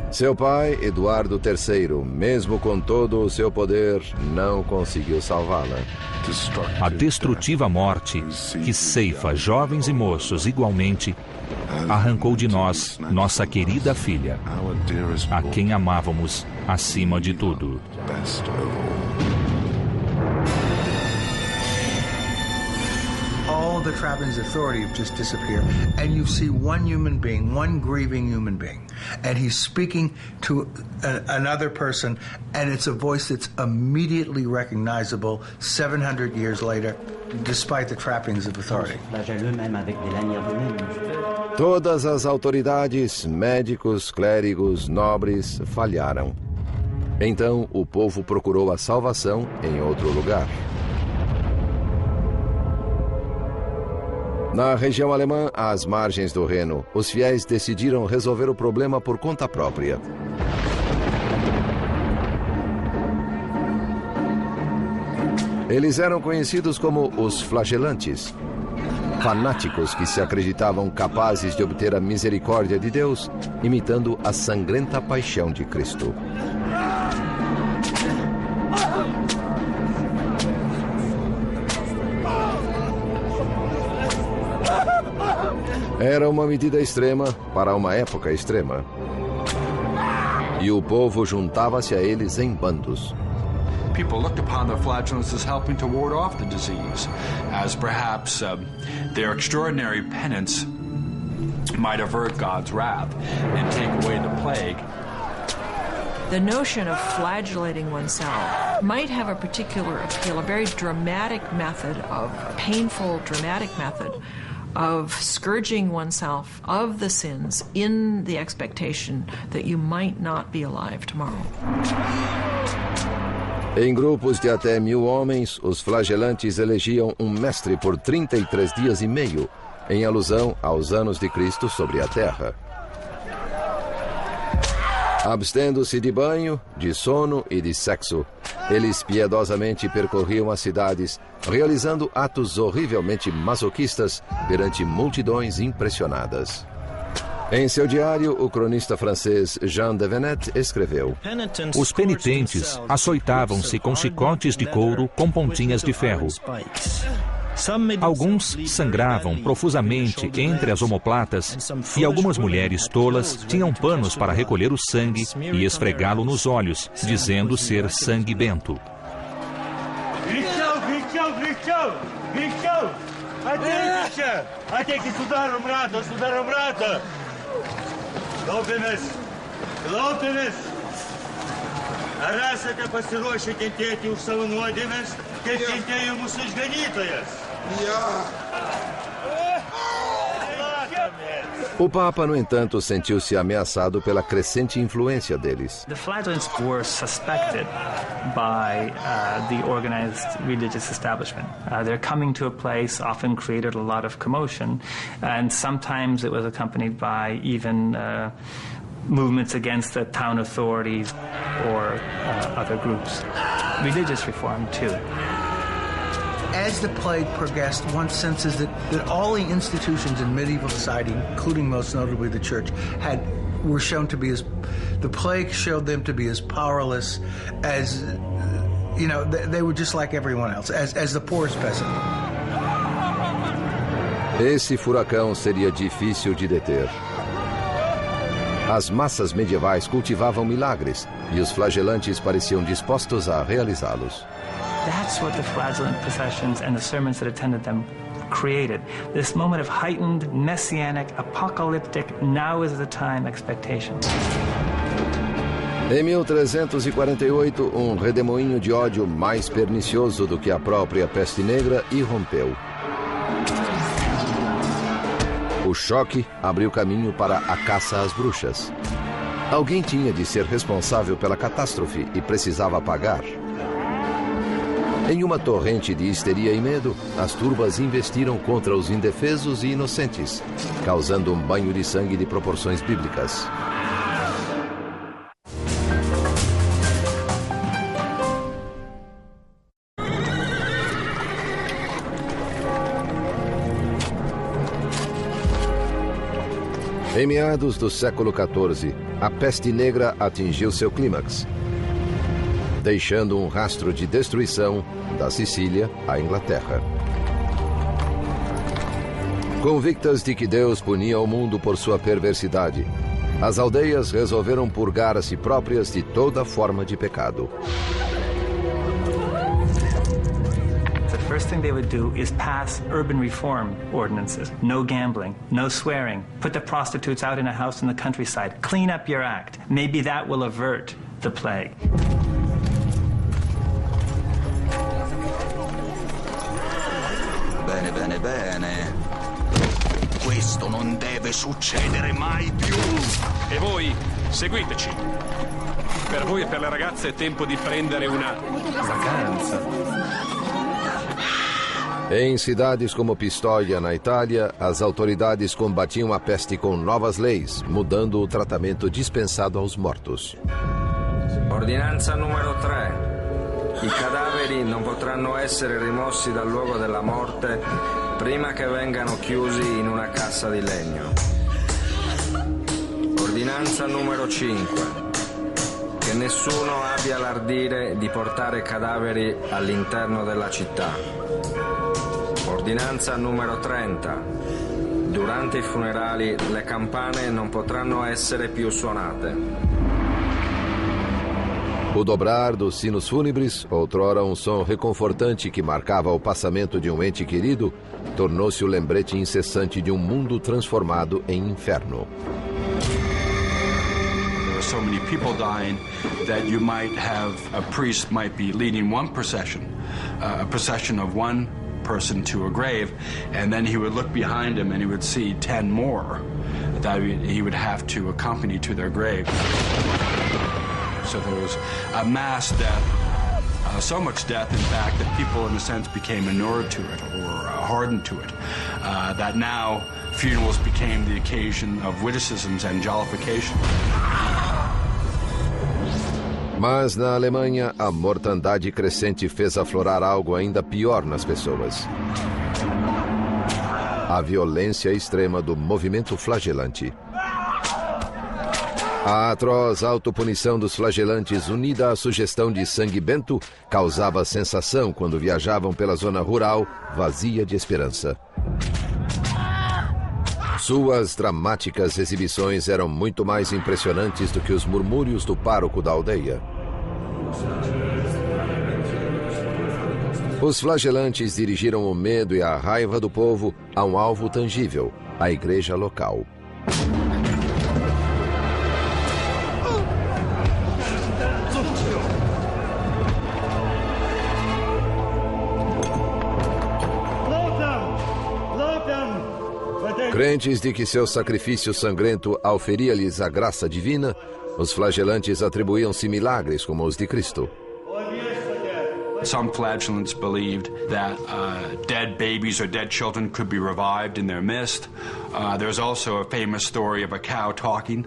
Seu pai, Eduardo III, mesmo com todo o seu poder, não conseguiu salvá-la. A destrutiva morte, que ceifa jovens e moços igualmente, arrancou de nós nossa querida filha, a quem amávamos acima de tudo. All the trappings of authority have just disappeared, and you see one human being, one grieving human being, and he's speaking to another person, and it's a voice that's immediately recognizable 700 years later, despite the trappings of authority. Todas as autoridades, médicos, clérigos, nobres, falharam. Então o povo procurou a salvação em outro lugar. Na região alemã, às margens do Reno, os fiéis decidiram resolver o problema por conta própria. Eles eram conhecidos como os flagelantes, fanáticos que se acreditavam capazes de obter a misericórdia de Deus, imitando a sangrenta paixão de Cristo. Era uma medida extrema para uma época extrema. E o povo juntava-se a eles em bandos. People looked upon the flagellants as helping to ward off the disease, as perhaps their extraordinary penance might avert God's wrath and take away the plague. The notion of flagellating oneself might have a particular appeal, a very dramatic method, of painful, dramatic method of scourging oneself of the sins in the expectation that you might not be alive tomorrow. Em grupos de até 1000 homens, os flagelantes elegiam um mestre por 33 dias e meio, em alusão aos anos de Cristo sobre a terra. Abstendo-se de banho, de sono e de sexo, eles piedosamente percorriam as cidades, realizando atos horrivelmente masoquistas perante multidões impressionadas. Em seu diário, o cronista francês Jean de Venette escreveu: Os penitentes açoitavam-se com chicotes de couro com pontinhas de ferro. Alguns sangravam profusamente entre as omoplatas e algumas mulheres tolas tinham panos para recolher o sangue e esfregá-lo nos olhos, dizendo ser sangue bento. O Papa, no entanto, sentiu-se ameaçado pela crescente influência deles. The flagellants were suspected by the organized religious establishment. Their coming to a place often created a lot of commotion, and sometimes it was accompanied by even movements against the town authorities or other groups. Religious reform, too. As the plague progressed, one senses that all the institutions in medieval society, including most notably the church, were shown to be the plague showed them to be as powerless as, they were just like everyone else, as the poorest peasant. Esse furacão seria difícil de deter. As massas medievais cultivavam milagres e os flagelantes pareciam dispostos a realizá-los. That's what the flagellant processions and the sermons that attended them created. This moment of heightened, messianic, apocalyptic, now is the time expectation. Em 1348, um redemoinho de ódio mais pernicioso do que a própria peste negra irrompeu. O choque abriu caminho para a caça às bruxas. Alguém tinha de ser responsável pela catástrofe e precisava pagar. Em uma torrente de histeria e medo, as turbas investiram contra os indefesos e inocentes, causando um banho de sangue de proporções bíblicas. Em meados do século XIV, a peste negra atingiu seu clímax, deixando um rastro de destruição da Sicília à Inglaterra. Convictas de que Deus punia o mundo por sua perversidade, as aldeias resolveram purgar a si próprias de toda forma de pecado. The first thing they would do is pass urban reform ordinances. No gambling, no swearing. Put the prostitutes out in a house in the countryside. Clean up your act. Maybe that will avert the plague. Bene, bene, bene. Questo non deve succedere mai più. E voi, seguiteci. Per voi e per le ragazze è tempo di prendere una vacanza. Em cidades como Pistoia, na Itália, as autoridades combatiam a peste com novas leis, mudando o tratamento dispensado aos mortos. Ordinanza numero 3. I cadaveri non potranno essere rimossi dal luogo della morte prima che vengano chiusi in una cassa di legno. Ordinanza numero 5. Che nessuno abbia l'ardire di portare cadaveri all'interno della città. Ordinanza numero 30. Durante i funerali le campane non potranno essere più suonate. O dobrar dos sinos fúnebres, outrora um som reconfortante que marcava o passamento de um ente querido, tornou-se o lembrete incessante de um mundo transformado em inferno. There were so many people dying that you might have a priest might be leading one procession, a procession of one person to a grave, and then he would look behind him and he would see 10 more that he would have to accompany to their grave. So there was a mass death, so much death, in fact, that people, in a sense, became inured to it or hardened to it, that now funerals became the occasion of witticisms and jollification. Mas na Alemanha, a mortandade crescente fez aflorar algo ainda pior nas pessoas: a violência extrema do movimento flagelante. A atroz autopunição dos flagelantes, unida à sugestão de sangue bento, causava sensação quando viajavam pela zona rural, vazia de esperança. Suas dramáticas exibições eram muito mais impressionantes do que os murmúrios do pároco da aldeia. Os flagelantes dirigiram o medo e a raiva do povo a um alvo tangível, a igreja local. Crentes de que seu sacrifício sangrento auferia-lhes a graça divina, os flagelantes atribuíam-se milagres como os de Cristo. Some flagellants believed that dead babies or dead children could be revived in their midst. There's also a famous story of a cow talking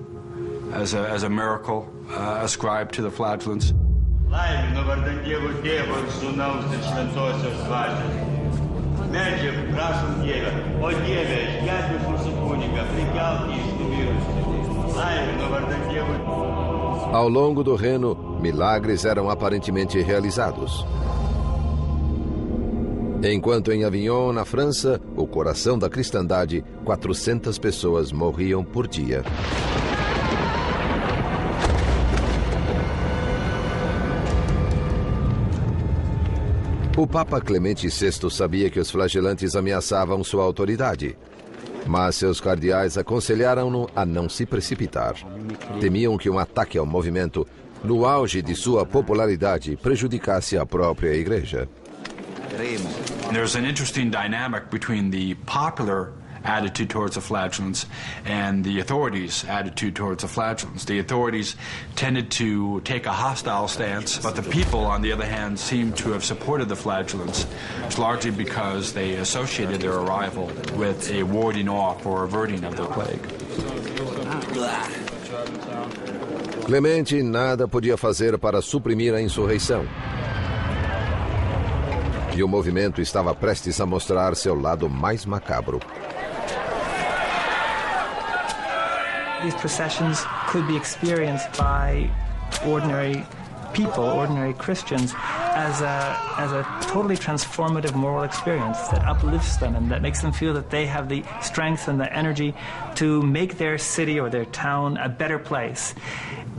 as a miracle ascribed to the flagellants. Ao longo do Reno, milagres eram aparentemente realizados. Enquanto em Avignon, na França, o coração da cristandade, 400 pessoas morriam por dia. O Papa Clemente VI sabia que os flagelantes ameaçavam sua autoridade, mas seus cardeais aconselharam-no a não se precipitar. Temiam que um ataque ao movimento, no auge de sua popularidade, prejudicasse a própria igreja. There's an interesting dynamic between the popular attitude towards the flagellants and the authorities' attitude towards the flagellants. The authorities tended to take a hostile stance, but the people, on the other hand, seemed to have supported the flagellants. It's largely because they associated their arrival with a warding off or averting of the plague. Clemente nada podia fazer para suprimir a insurreição. E o movimento estava prestes a mostrar seu lado mais macabro. These processions could be experienced by ordinary people, ordinary Christians, as a totally transformative moral experience that uplifts them and that makes them feel that they have the strength and the energy to make their city or their town a better place,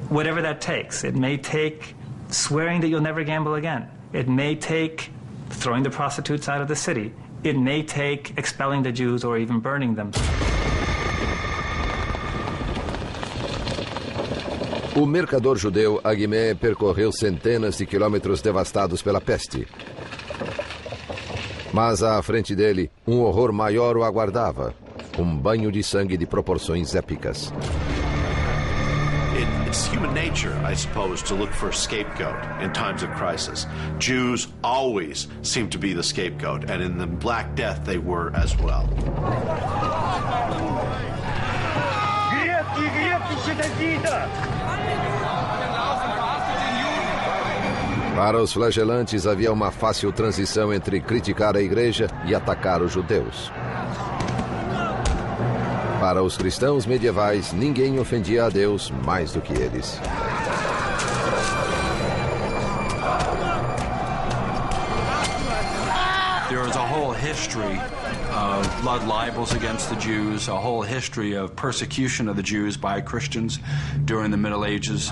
whatever that takes. It may take swearing that you'll never gamble again. It may take throwing the prostitutes out of the city. It may take expelling the Jews or even burning them. O mercador judeu Aguimé percorreu centenas de quilômetros devastados pela peste. Mas à frente dele, um horror maior o aguardava. Um banho de sangue de proporções épicas. It's human nature, I suppose, to look for a scapegoat in times of crisis. Jews always seem to be the scapegoat, and in the Black Death they were as well. Para os flagelantes havia uma fácil transição entre criticar a igreja e atacar os judeus. Para os cristãos medievais, ninguém ofendia a Deus mais do que eles. There is a whole history of blood libels against the Jews, a whole history of persecution of the Jews by Christians during the Middle Ages.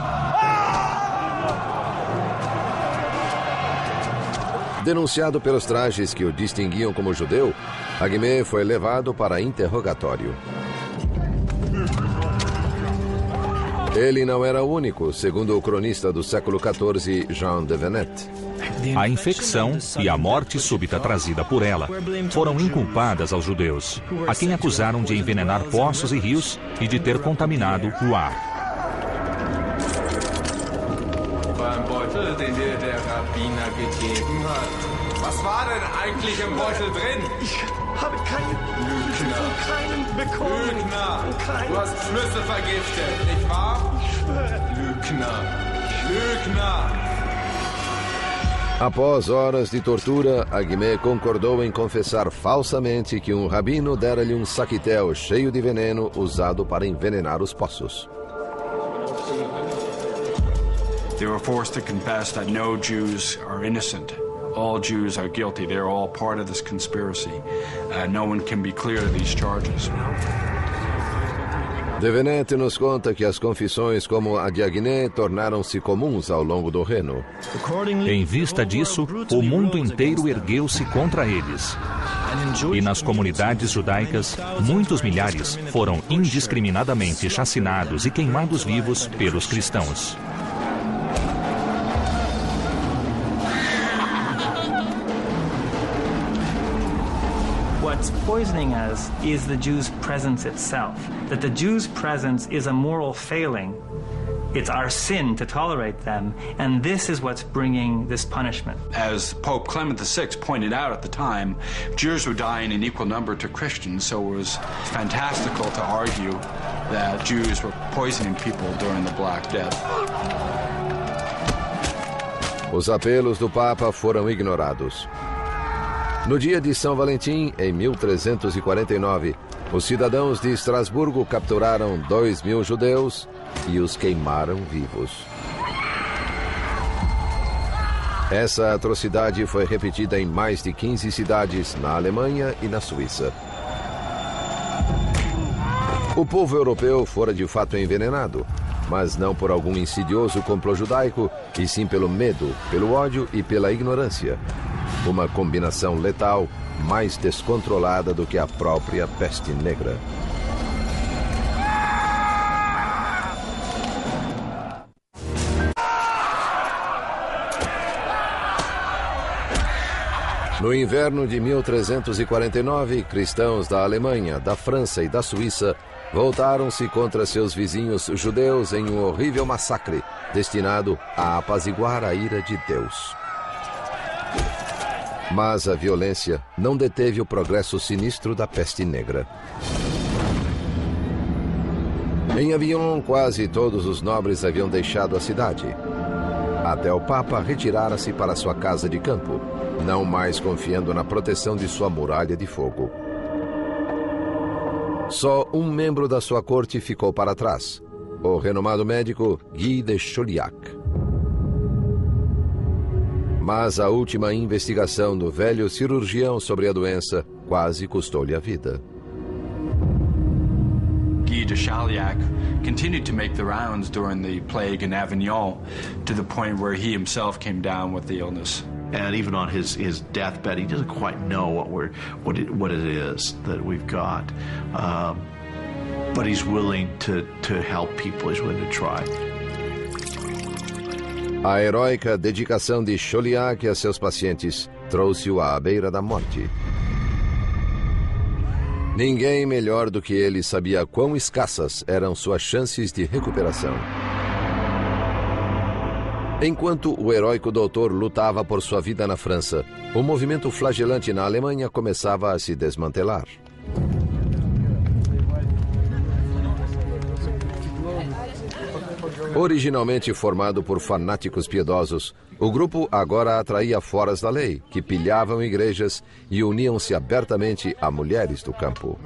Denunciado pelos trajes que o distinguiam como judeu, Aguimé foi levado para interrogatório. Ele não era o único, segundo o cronista do século XIV, Jean de Venette. A infecção e a morte súbita trazida por ela foram inculpadas aos judeus, a quem acusaram de envenenar poços e rios e de ter contaminado o ar. Was war denn eigentlich im Beutel drin? Ich habe keinen bekommen. Lügner! Du hast Schlüssel vergiftet, nicht wahr? Ich schwöre. Lügner! Lügner! Após horas de tortura, Aguimé concordou em confessar falsamente que um rabino dera-lhe um saquitel cheio de veneno usado para envenenar os poços. They were forced to confess that no Jews are innocent. All Jews are guilty. They're all part of this conspiracy. No one can be clear of these charges. De Venette nos conta que as confissões como a de Aguimé tornaram-se comuns ao longo do reino. Em vista disso, o mundo inteiro ergueu-se contra eles. E nas comunidades judaicas, muitos milhares foram indiscriminadamente chacinados e queimados vivos pelos cristãos. What's poisoning us is the Jews' presence itself. That the Jews' presence is a moral failing. It's our sin to tolerate them, and this is what's bringing this punishment. As Pope Clement VI pointed out at the time, Jews were dying in equal number to Christians, so it was fantastical to argue that Jews were poisoning people during the Black Death. Os apelos do Papa foram ignorados. No dia de São Valentim, em 1349, os cidadãos de Estrasburgo capturaram 2.000 judeus e os queimaram vivos. Essa atrocidade foi repetida em mais de 15 cidades na Alemanha e na Suíça. O povo europeu fora de fato envenenado, mas não por algum insidioso complô judaico, e sim pelo medo, pelo ódio e pela ignorância. Uma combinação letal mais descontrolada do que a própria peste negra. No inverno de 1349, cristãos da Alemanha, da França e da Suíça voltaram-se contra seus vizinhos judeus em um horrível massacre, destinado a apaziguar a ira de Deus. Mas a violência não deteve o progresso sinistro da peste negra. Em Avignon, quase todos os nobres haviam deixado a cidade. Até o Papa retirara-se para sua casa de campo, não mais confiando na proteção de sua muralha de fogo. Só um membro da sua corte ficou para trás, o renomado médico Guy de Chauliac. Mas a última investigação do velho cirurgião sobre a doença quase custou-lhe a vida. Guy de Chauliac continued to make the rounds during the plague in Avignon, to the point where he himself came down with the illness. And even on his deathbed, he doesn't quite know what it is that we've got. But he's willing to help people. He's willing to try. A heróica dedicação de Chauliac a seus pacientes trouxe-o à beira da morte. Ninguém melhor do que ele sabia quão escassas eram suas chances de recuperação. Enquanto o heróico doutor lutava por sua vida na França, o movimento flagelante na Alemanha começava a se desmantelar. Originalmente formado por fanáticos piedosos, o grupo agora atraía foras da lei, que pilhavam igrejas e uniam-se abertamente a mulheres do campo.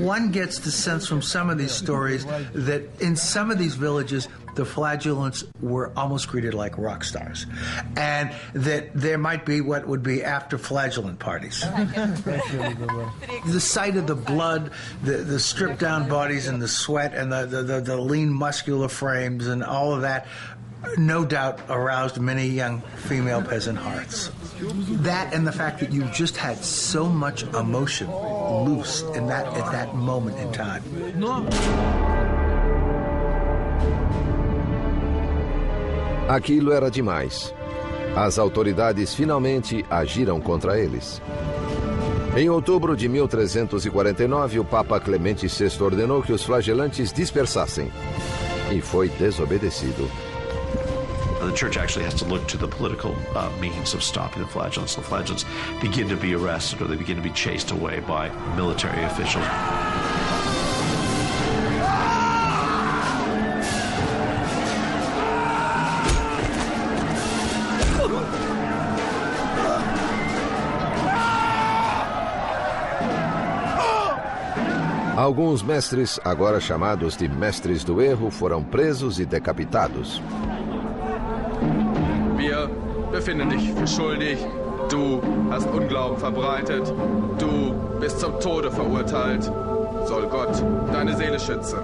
One gets the sense from some of these stories that in some of these villages, the flagellants were almost treated like rock stars, and that there might be what would be after flagellant parties. The sight of the blood, the stripped down bodies and the sweat and the lean muscular frames and all of that, no doubt aroused many young female peasant hearts. That and the fact that you just had so much emotion loose in at that moment in time. Aquilo era demais. As autoridades finalmente agiram contra eles. Em outubro de 1349, o Papa Clemente VI ordenou que os flagelantes dispersassem. E foi desobedecido. The church actually has to look to the political means of stopping the flagellants. The flagellants begin to be arrested or they begin to be chased away by military officials. Alguns mestres, agora chamados de mestres do erro, foram presos e decapitados. Wir befinden dich für schuldig. Du hast Unglauben verbreitet. Du bist zum Tode verurteilt. Soll Gott deine Seele schützen.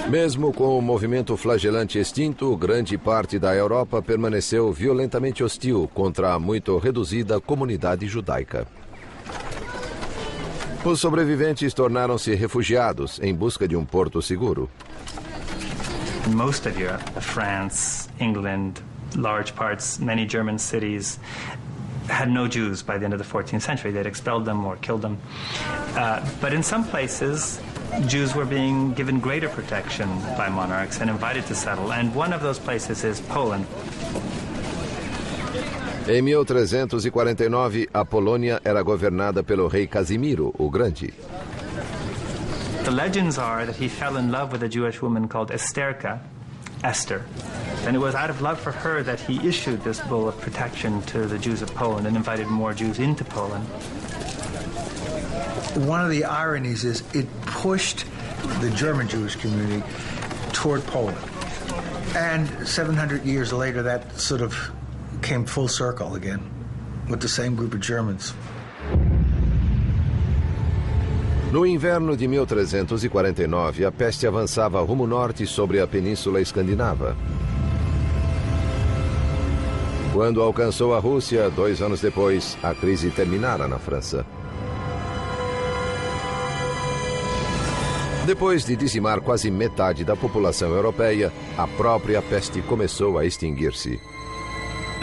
Mesmo com o movimento flagelante extinto, grande parte da Europa permaneceu violentamente hostil contra a muito reduzida comunidade judaica. Os sobreviventes tornaram-se refugiados em busca de um porto seguro. In most of Europe, France, England, large parts, many German cities had no Jews by the end of the 14th century. They'd expelled them or killed them. But in some places, Jews were being given greater protection by monarchs and invited to settle, and one of those places is Poland. Em 1349, a Polônia era governada pelo rei Casimiro, o Grande. The legends are that he fell in love with a Jewish woman called Esther, and it was out of love for her that he issued this bull of protection to the Jews of Poland and invited more Jews into Poland. One of the ironies is it pushed the German Jewish community toward Poland. And 700 years later, that sort of came full circle again with the same group of Germans. No inverno de 1349, a peste avançava rumo norte sobre a Península Escandinava. Quando alcançou a Rússia, 2 anos depois, a crise terminara na França. Depois de dizimar quase metade da população europeia, a própria peste começou a extinguir-se.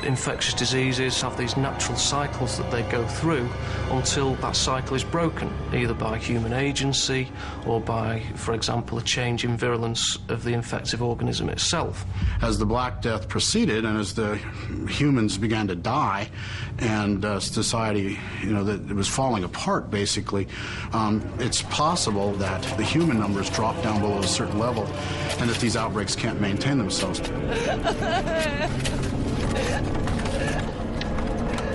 Infectious diseases have these natural cycles that they go through until that cycle is broken, either by human agency or by, for example, a change in virulence of the infective organism itself. As the Black Death proceeded and as the humans began to die and society, that it was falling apart basically, it's possible that the human numbers drop down below a certain level and that these outbreaks can't maintain themselves.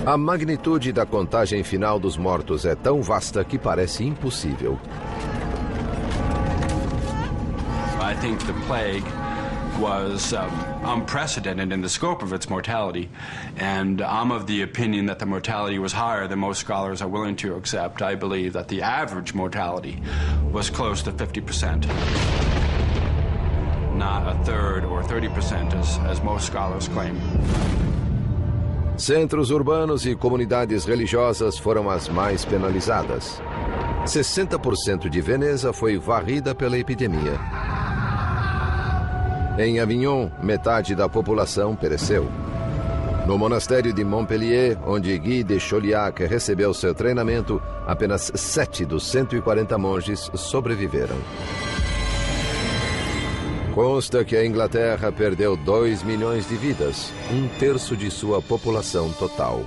A magnitude da contagem final dos mortos é tão vasta que parece impossível. I think the plague was unprecedented in the scope of its mortality, and I'm of the opinion that the mortality was higher than most scholars are willing to accept. I believe that the average mortality was close to 50%. Not a third or 30% as most scholars claim. Centros urbanos e comunidades religiosas foram as mais penalizadas. 60% de Veneza foi varrida pela epidemia. Em Avignon, metade da população pereceu. No monastério de Montpellier, onde Guy de Chauliac recebeu seu treinamento, apenas 7 dos 140 monges sobreviveram. Consta que a Inglaterra perdeu 2 milhões de vidas, 1/3 de sua população total.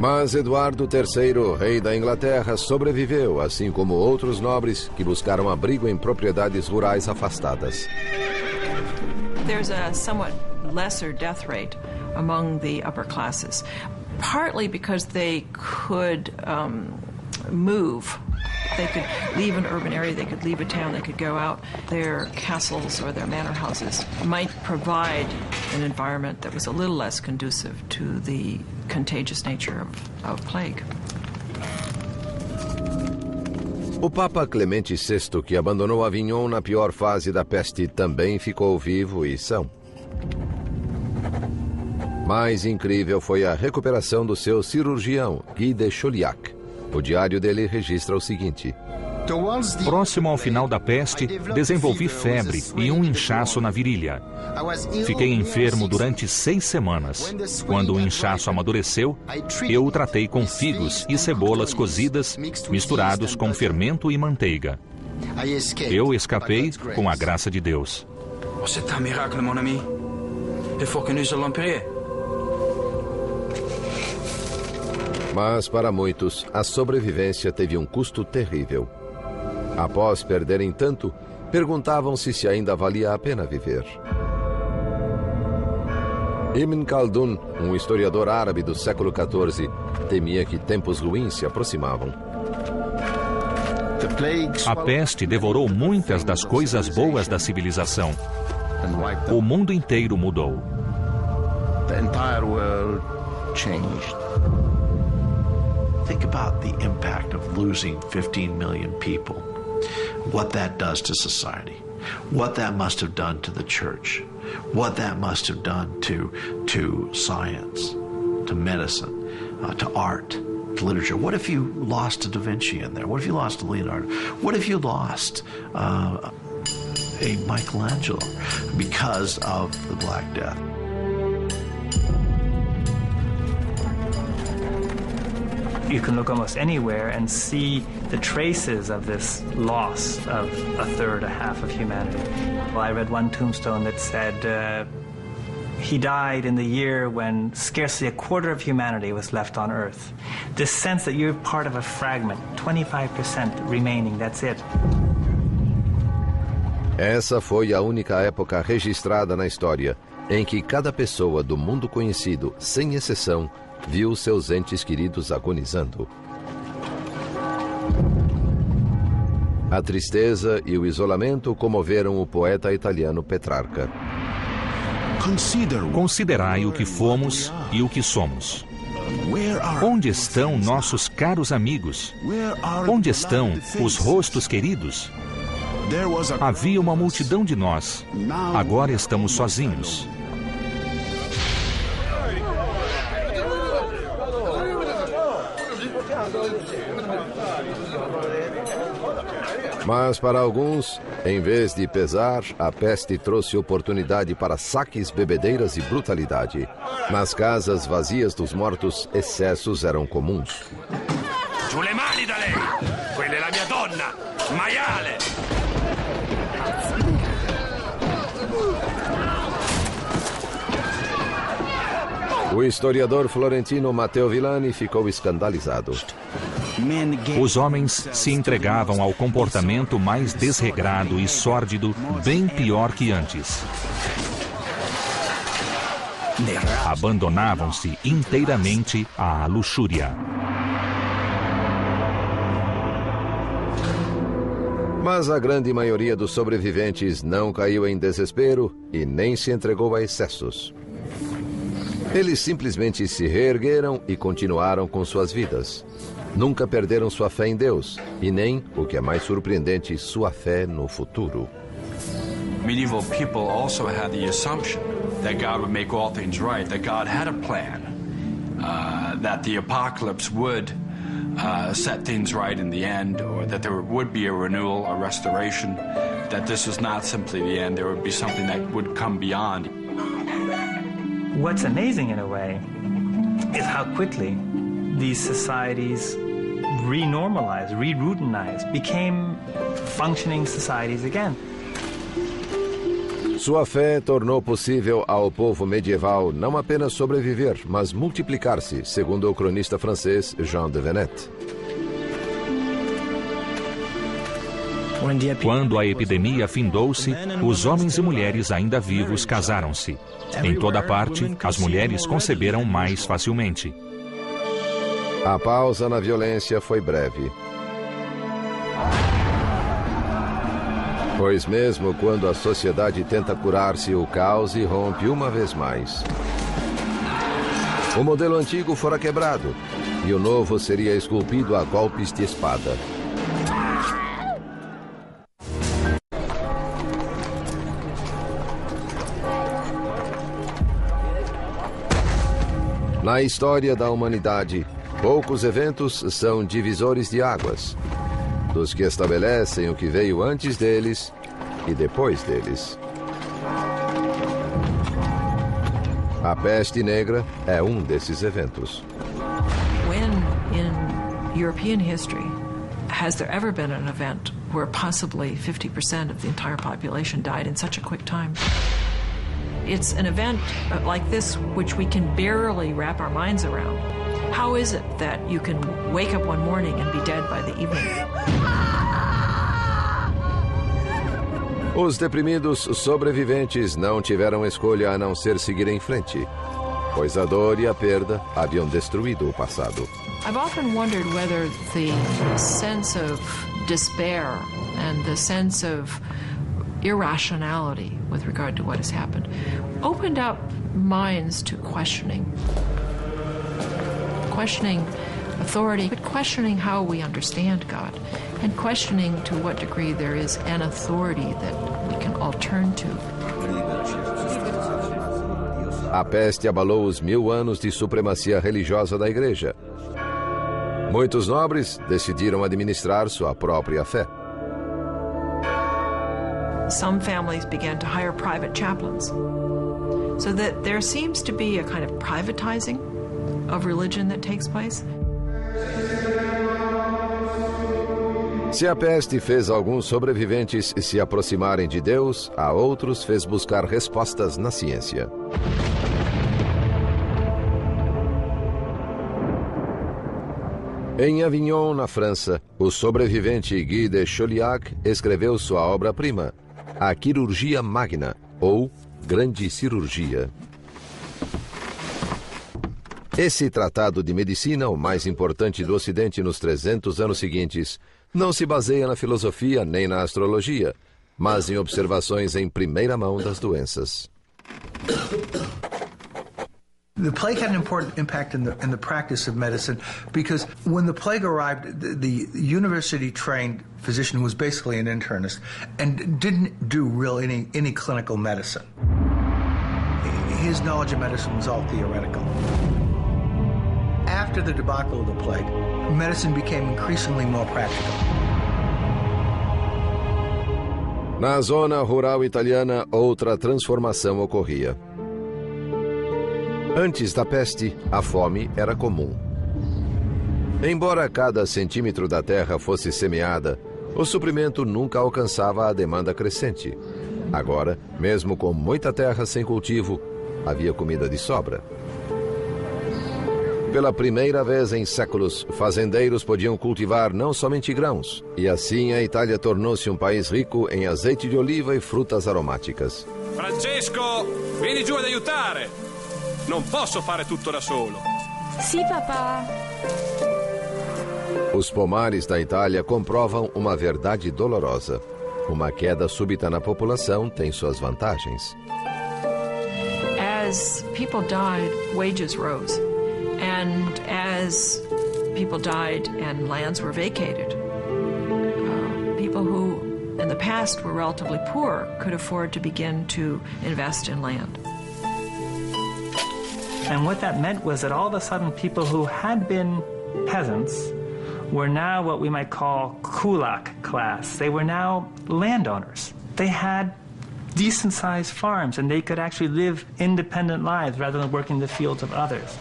Mas Eduardo III, rei da Inglaterra, sobreviveu, assim como outros nobres que buscaram abrigo em propriedades rurais afastadas. There's a somewhat lesser death rate among the upper classes, partly because they could move. They could leave an urban area, they could leave a town, they could go out. Their castles or their manor houses might provide an environment that was a little less conducive to the contagious nature of plague. O Papa Clemente VI, que abandonou Avignon na pior fase da peste, também ficou vivo e são. Mais incrível foi a recuperação do seu cirurgião, Guy de Chauliac. O diário dele registra o seguinte: próximo ao final da peste, desenvolvi febre e um inchaço na virilha. Fiquei enfermo durante 6 semanas. Quando o inchaço amadureceu, eu o tratei com figos e cebolas cozidas, misturados com fermento e manteiga. Eu escapei com a graça de Deus. C'est un miracle, mon ami. Il faut que nous allons prier. Mas para muitos, a sobrevivência teve um custo terrível. Após perderem tanto, perguntavam-se se ainda valia a pena viver. Ibn Khaldun, um historiador árabe do século XIV, temia que tempos ruins se aproximavam. A peste devorou muitas das coisas boas da civilização. O mundo inteiro mudou. The entire world changed. Think about the impact of losing 15 million people. What that does to society. What that must have done to the church. What that must have done to science, to medicine, to art, to literature. What if you lost a Da Vinci in there? What if you lost a Leonardo? What if you lost a Michelangelo because of the Black Death? You can look almost anywhere and see the traces of this loss of a third, a half of humanity. Well, I read one tombstone that said he died in the year when scarcely a quarter of humanity was left on Earth. This sense that you're part of a fragment, 25% remaining, that's it. Essa foi a única época registrada na história em que cada pessoa do mundo conhecido, sem exceção, viu seus entes queridos agonizando. A tristeza e o isolamento comoveram o poeta italiano Petrarca. Considerai o que fomos e o que somos. Onde estão nossos caros amigos? Onde estão os rostos queridos? Havia uma multidão de nós. Agora estamos sozinhos. Mas para alguns, em vez de pesar, a peste trouxe oportunidade para saques, bebedeiras e brutalidade. Nas casas vazias dos mortos, excessos eram comuns. Giù le mani da lei! Quella è la mia donna! Maiale! O historiador florentino Matteo Villani ficou escandalizado. Os homens se entregavam ao comportamento mais desregrado e sórdido, bem pior que antes. Abandonavam-se inteiramente à luxúria. Mas a grande maioria dos sobreviventes não caiu em desespero e nem se entregou a excessos. Eles simplesmente se reergueram e continuaram com suas vidas. Nunca perderam sua fé em Deus e nem, o que é mais surpreendente, sua fé no futuro. Medieval people also had the assumption that God would make all things right, that God had a plan, that the apocalypse would set things right in the end, or that there would be a renewal, a restoration, that this was not simply the end, there would be something that would come beyond. What's amazing in a way is how quickly these societies renormalized, re-routinized, became functioning societies again. Sua fé tornou possível ao povo medieval não apenas sobreviver, mas multiplicar-se, segundo o cronista francês Jean de Venette. Quando a epidemia findou-se, os homens e mulheres ainda vivos casaram-se. Em toda parte, as mulheres conceberam mais facilmente. A pausa na violência foi breve. Pois mesmo quando a sociedade tenta curar-se, o caos irrompe uma vez mais. O modelo antigo fora quebrado e o novo seria esculpido a golpes de espada. Na história da humanidade, poucos eventos são divisores de águas, dos que estabelecem o que veio antes deles e depois deles. A peste negra é um desses eventos. When in European history has there ever been an event where possibly 50% of the entire population died in such a quick time? It's an event like this which we can barely wrap our minds around. How is it that you can wake up one morning and be dead by the evening? Os deprimidos sobreviventes não tiveram escolha a não ser seguir em frente, pois a dor e a perda haviam destruído o passado. I've often wondered whether the sense of despair and the sense of irrationality with regard to what has happened opened up minds to questioning authority, but questioning how we understand God, and questioning to what degree there is an authority that we can all turn to. A peste abalou os 1000 anos de supremacia religiosa da Igreja. Muitos nobres decidiram administrar sua própria fé. Some families began to hire private chaplains, so that there seems to be a kind of privatizing of religion that takes place. Se a peste fez alguns sobreviventes se aproximarem de Deus, a outros fez buscar respostas na ciência. Em Avignon, na França, o sobrevivente Guy de Chauliac escreveu sua obra-prima, A Quirurgia Magna, ou Grande Cirurgia. Esse tratado de medicina, o mais importante do Ocidente nos 300 anos seguintes, não se baseia na filosofia nem na astrologia, mas em observações em primeira mão das doenças. The plague had an important impact in the practice of medicine because when the plague arrived, the university-trained physician who was basically an internist and didn't do really any clinical medicine. His knowledge of medicine was all theoretical. After the debacle of the plague, medicine became increasingly more practical. Na zona rural italiana, outra transformação ocorria. Antes da peste, a fome era comum. Embora cada centímetro da terra fosse semeada, o suprimento nunca alcançava a demanda crescente. Agora, mesmo com muita terra sem cultivo, havia comida de sobra. Pela primeira vez em séculos, fazendeiros podiam cultivar não somente grãos, e assim a Itália tornou-se um país rico em azeite de oliva e frutas aromáticas. Francesco, vieni giù ad aiutare. Non posso fare tutto da solo. Sì, papà. Os pomares da Itália comprovam uma verdade dolorosa. Uma queda súbita na população tem suas vantagens. As people died, wages rose. And as people died and lands were vacated, people who in the past were relatively poor could afford to begin to invest in land. And what that meant was that all of a sudden people who had been peasants were now what we might call kulak class. They were now landowners. They had decent-sized farms and they could actually live independent lives rather than working the fields of others.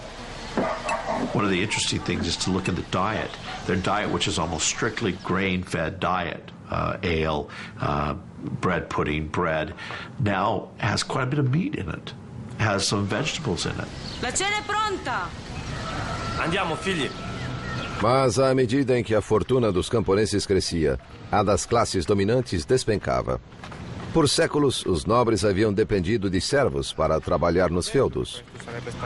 One of the interesting things is to look at the diet. Their diet, which is almost strictly grain-fed diet, ale, bread pudding, bread, now has quite a bit of meat in it, has some vegetables in it. La cena è pronta! Andiamo, figli. Mas à medida em que a fortuna dos camponeses crescia, a das classes dominantes despencava. Por séculos, os nobres haviam dependido de servos para trabalhar nos feudos.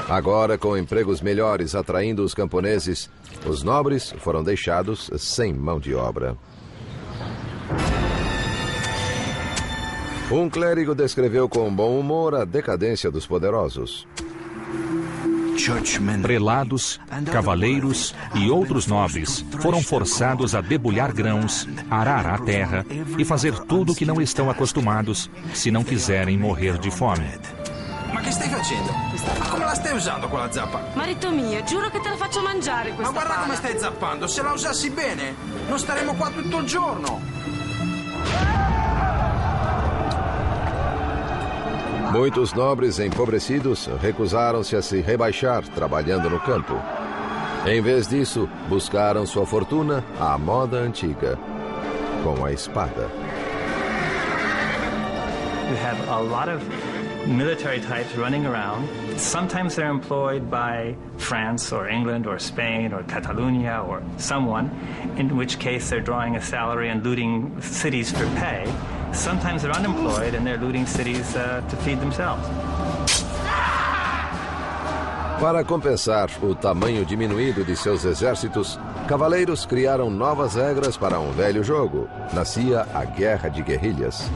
Agora, com empregos melhores atraindo os camponeses, os nobres foram deixados sem mão de obra. Um clérigo descreveu com bom humor a decadência dos poderosos. Prelados, cavaleiros e outros nobres foram forçados a debulhar grãos, arar a terra e fazer tudo o que não estão acostumados se não quiserem morrer de fome. Ma che stai facendo? Ma come la stai usando quella zappa? Marito mio, giuro che te la faccio mangiare questa Ma guarda pala. come stai zappando, se la usassi bene non staremo qua tutto il giorno. Muitos nobres empobrecidos recusaram-se a se rebaixar trabalhando no campo. Em vez disso, buscaram sua fortuna à moda antiga, com a espada. You have a lot of military types running around. Sometimes they're employed by France or England or Spain or Catalonia or someone, in which case they're drawing a salary and looting cities for pay. Sometimes they're unemployed and they're looting cities to feed themselves. Para compensar o tamanho diminuído de seus exércitos, cavaleiros criaram novas regras para um velho jogo. Nascia a Guerra de Guerrilhas.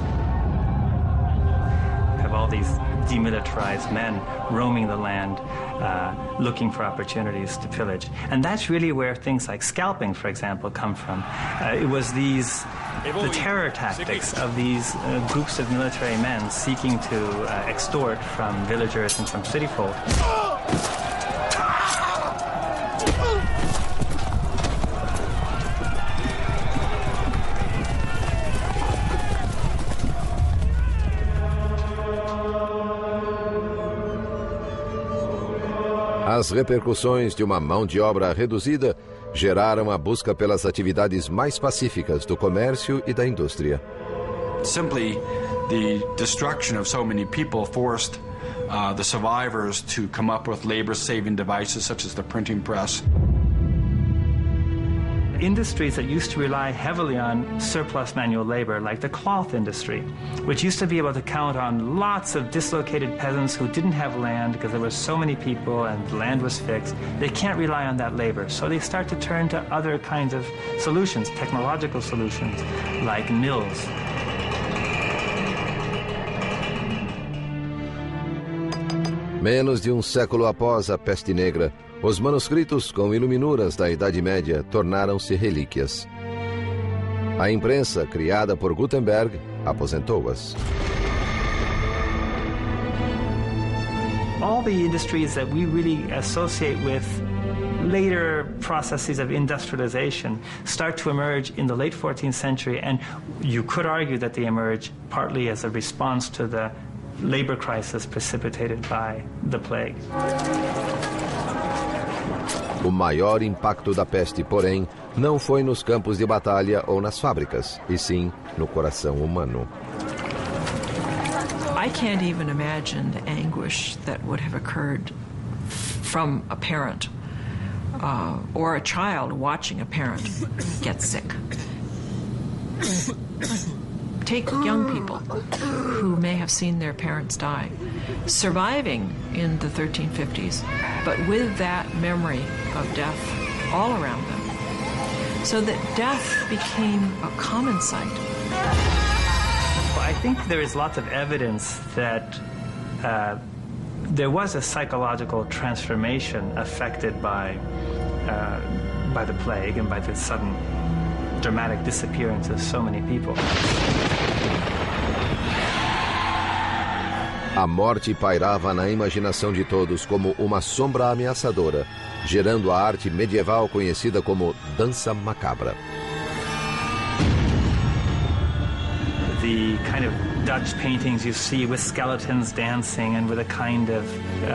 Have all these demilitarized men roaming the land, looking for opportunities to pillage. And that's really where things like scalping, for example, come from. It was the terror tactics of these groups of military men seeking to extort from villagers and from city folk. As repercussões de uma mão de obra reduzida geraram a busca pelas atividades mais pacíficas do comércio e da indústria. Simply, the destruction of so many people forced the survivors to come up with labor-saving devices such as the printing press. Industries that used to rely heavily on surplus manual labor, like the cloth industry, which used to be able to count on lots of dislocated peasants who didn't have land because there were so many people and the land was fixed, they can't rely on that labor. So they start to turn to other kinds of solutions, technological solutions, like mills. Menos de um século após a peste negra, os manuscritos com iluminuras da Idade Média tornaram-se relíquias. A imprensa, criada por Gutenberg, aposentou-as. All the industries that we really associate with later processes of industrialization start to emerge in the late 14th century, and you could argue that they emerge partly as a response to the labor crisis precipitated by the plague. O maior impacto da peste, porém, não foi nos campos de batalha ou nas fábricas, e sim no coração humano. I can't even imagine the anguish that would have occurred from a parent or a child watching a parent get sick. Take young people who may have seen their parents die, surviving in the 1350s, but with that memory of death all around them, so that death became a common sight. I think there is lots of evidence that there was a psychological transformation affected by the plague and by the sudden dramatic disappearance of so many people. A morte pairava na imaginação de todos como uma sombra ameaçadora, gerando a arte medieval conhecida como dança macabra. The kind of Dutch paintings you see with skeletons dancing and with a kind of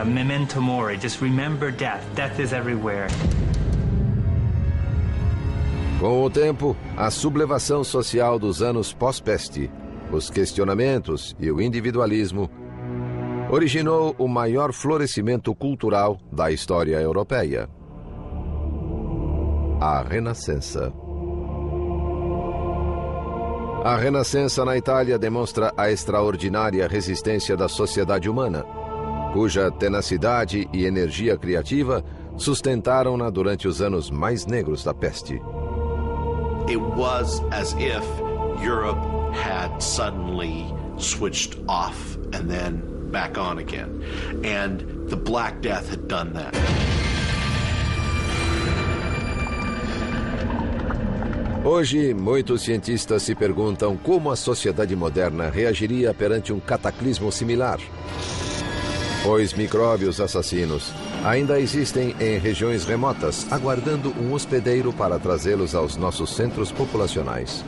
memento mori, just remember death. Death is everywhere. Com o tempo, a sublevação social dos anos pós-peste, os questionamentos e o individualismo originou o maior florescimento cultural da história europeia: a Renascença. A Renascença na Itália demonstra a extraordinária resistência da sociedade humana, cuja tenacidade e energia criativa sustentaram-na durante os anos mais negros da peste. It was as if Europe had suddenly switched off and then back on again. And the Black Death had done that. Hoje, muitos cientistas se perguntam como a sociedade moderna reagiria perante um cataclismo similar. Os micróbios assassinos ainda existem em regiões remotas, aguardando um hospedeiro para trazê-los aos nossos centros populacionais.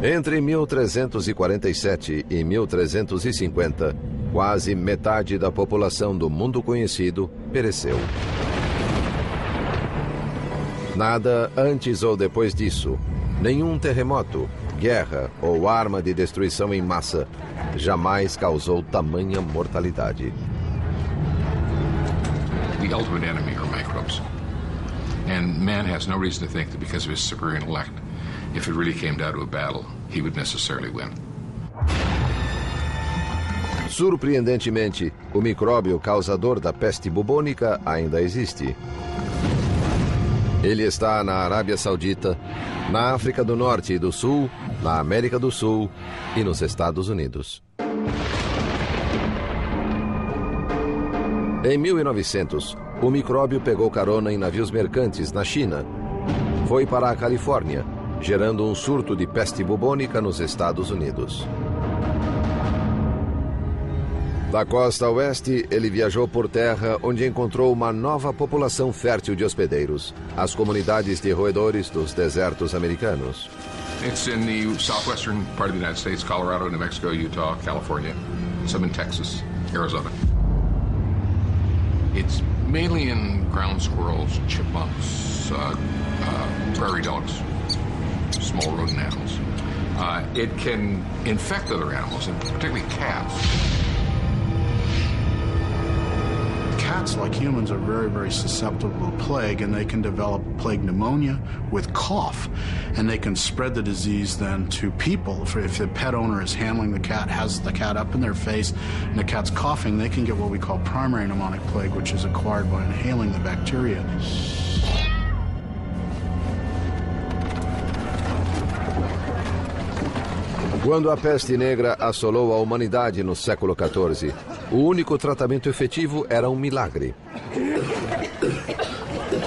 Entre 1347 e 1350, quase metade da população do mundo conhecido pereceu. Nada antes ou depois disso, nenhum terremoto, guerra ou arma de destruição em massa jamais causou tamanha mortalidade. The ultimate enemy are microbes. And man has no reason to think that because of his superior intellect, if it really came down to a battle, he would necessarily win. Surpreendentemente, o micróbio causador da peste bubônica ainda existe. Ele está na Arábia Saudita, na África do Norte e do Sul, na América do Sul e nos Estados Unidos. Em 1900, o micróbio pegou carona em navios mercantes na China. Foi para a Califórnia, gerando um surto de peste bubônica nos Estados Unidos. Da costa oeste, ele viajou por terra, onde encontrou uma nova população fértil de hospedeiros, as comunidades de roedores dos desertos americanos. It's in the southwestern part of the United States, Colorado, New Mexico, Utah, California, some in Texas, Arizona. It's mainly in ground squirrels, chipmunks, prairie dogs, small rodent animals. It can infect other animals, and particularly cats. Cats, like humans, are very, very susceptible to plague, and they can develop plague pneumonia with cough, and they can spread the disease then to people. If the pet owner is handling the cat, has the cat up in their face, and the cat's coughing, they can get what we call primary pneumonic plague, which is acquired by inhaling the bacteria. Quando a peste negra assolou a humanidade no século XIV, o único tratamento efetivo era um milagre.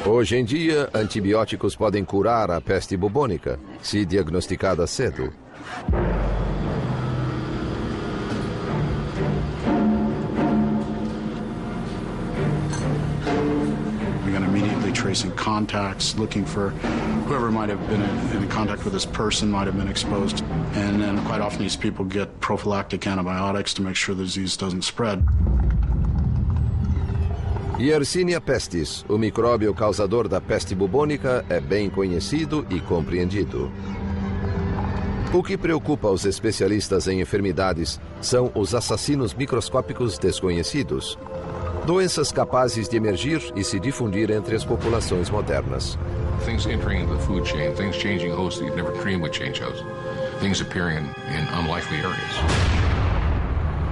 Hoje em dia, antibióticos podem curar a peste bubônica, se diagnosticada cedo. tracing contacts, looking for whoever might have been in contact with this person might have been exposed. And then quite often these people get prophylactic antibiotics to make sure the disease doesn't spread. Yersinia pestis, o micróbio causador da peste bubônica, é bem conhecido e compreendido. O que preocupa os especialistas em enfermidades são os assassinos microscópicos desconhecidos. Doenças capazes de emergir e se difundir entre as populações modernas. Things entering the food chain, things changing hosts that you've never dreamed would change hosts. Things appearing in unlikely areas.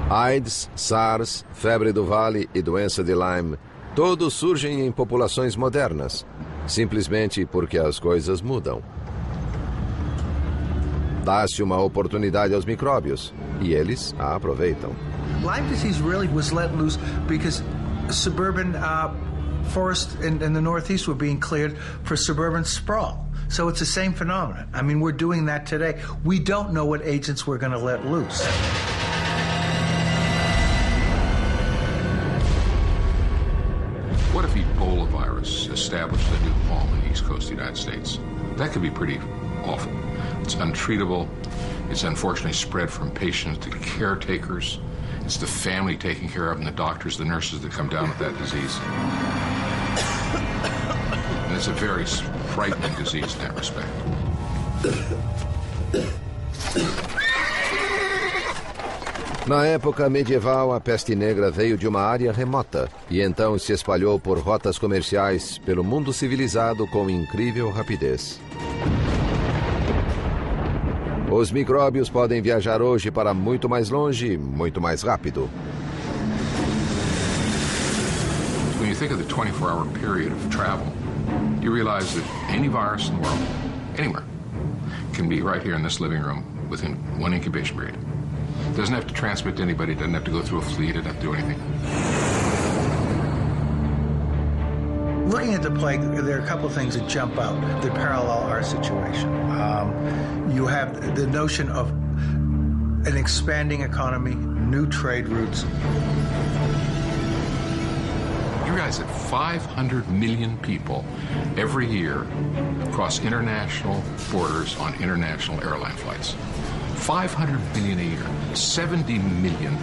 AIDS, SARS, febre do Vale e doença de Lyme, todos surgem em populações modernas, simplesmente porque as coisas mudam. Dá-se uma oportunidade aos micróbios e eles a aproveitam. Lyme disease really was let loose because suburban forests in the Northeast were being cleared for suburban sprawl. So it's the same phenomenon. I mean, we're doing that today. We don't know what agents we're going to let loose. What if Ebola virus established a new home in the East Coast of the United States? That could be pretty awful. It's untreatable. It's unfortunately spread from patients to caretakers. It's the family taking care of them, the doctors, the nurses that come down with that disease. And it's a very frightening disease in that respect. Na época medieval, a peste negra veio de uma área remota e então se espalhou por rotas comerciais pelo mundo civilizado com incrível rapidez. Os micróbios podem viajar hoje para muito mais longe, muito mais rápido. When you think of the 24-hour period of travel, you realize that any virus in the world, anywhere, can be right here in this living room within one incubation period. It doesn't have to transmit to anybody, it doesn't have to go through a fleet, it doesn't have to do anything. Looking at the plague, there are a couple of things that jump out that parallel our situation. You have the notion of an expanding economy, new trade routes. You realize that 500 million people every year cross international borders on international airline flights. 500 million a year. 70 million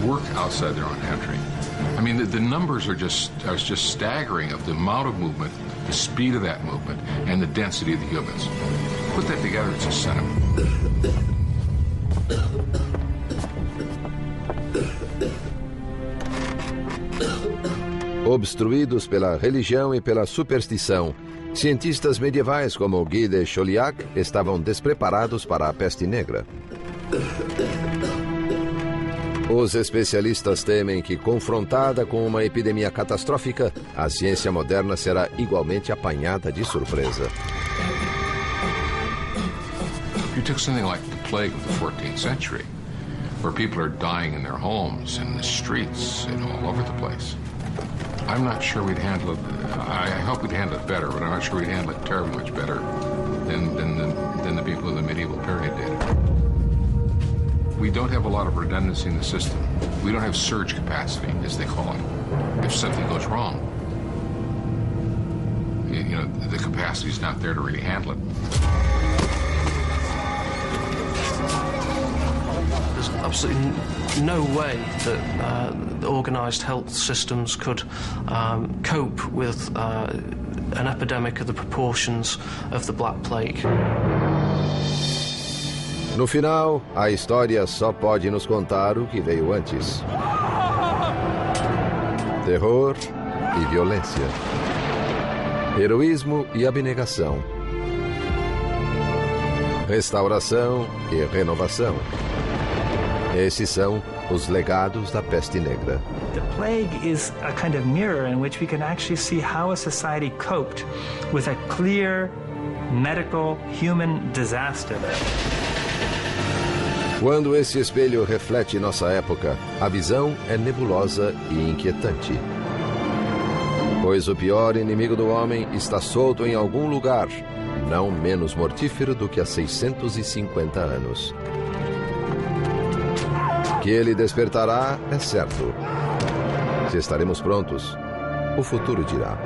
work outside their own country. I mean, the numbers are just staggering of the amount of movement, the speed of that movement, and the density of the humans. Put that together, it's a sentiment. Obstruídos pela religião e pela superstição, cientistas medievais como Guy de Chauliac estavam despreparados para a peste negra. Os especialistas temem que, confrontada com uma epidemia catastrófica, a ciência moderna será igualmente apanhada de surpresa. You took something like the plague of the 14th century, where people are dying in their homes, in the streets, and all over the place. I'm not sure we'd handle it. I hope we'd handle it better, but I'm not sure we'd handle it terribly much better than the people of the medieval period did. We don't have a lot of redundancy in the system. We don't have surge capacity, as they call it. If something goes wrong, you know, the capacity is not there to really handle it. There's absolutely no way that organised health systems could cope with an epidemic of the proportions of the Black Plague. No final, a história só pode nos contar o que veio antes. Terror e violência. Heroísmo e abnegação. Restauração e renovação. Esses são os legados da peste negra. The plague is a kind of mirror in which we can actually see how a society coped with a clear medical human disaster. Quando esse espelho reflete nossa época, a visão é nebulosa e inquietante. Pois o pior inimigo do homem está solto em algum lugar, não menos mortífero do que há 650 anos. Que ele despertará é certo. Se estaremos prontos, o futuro dirá.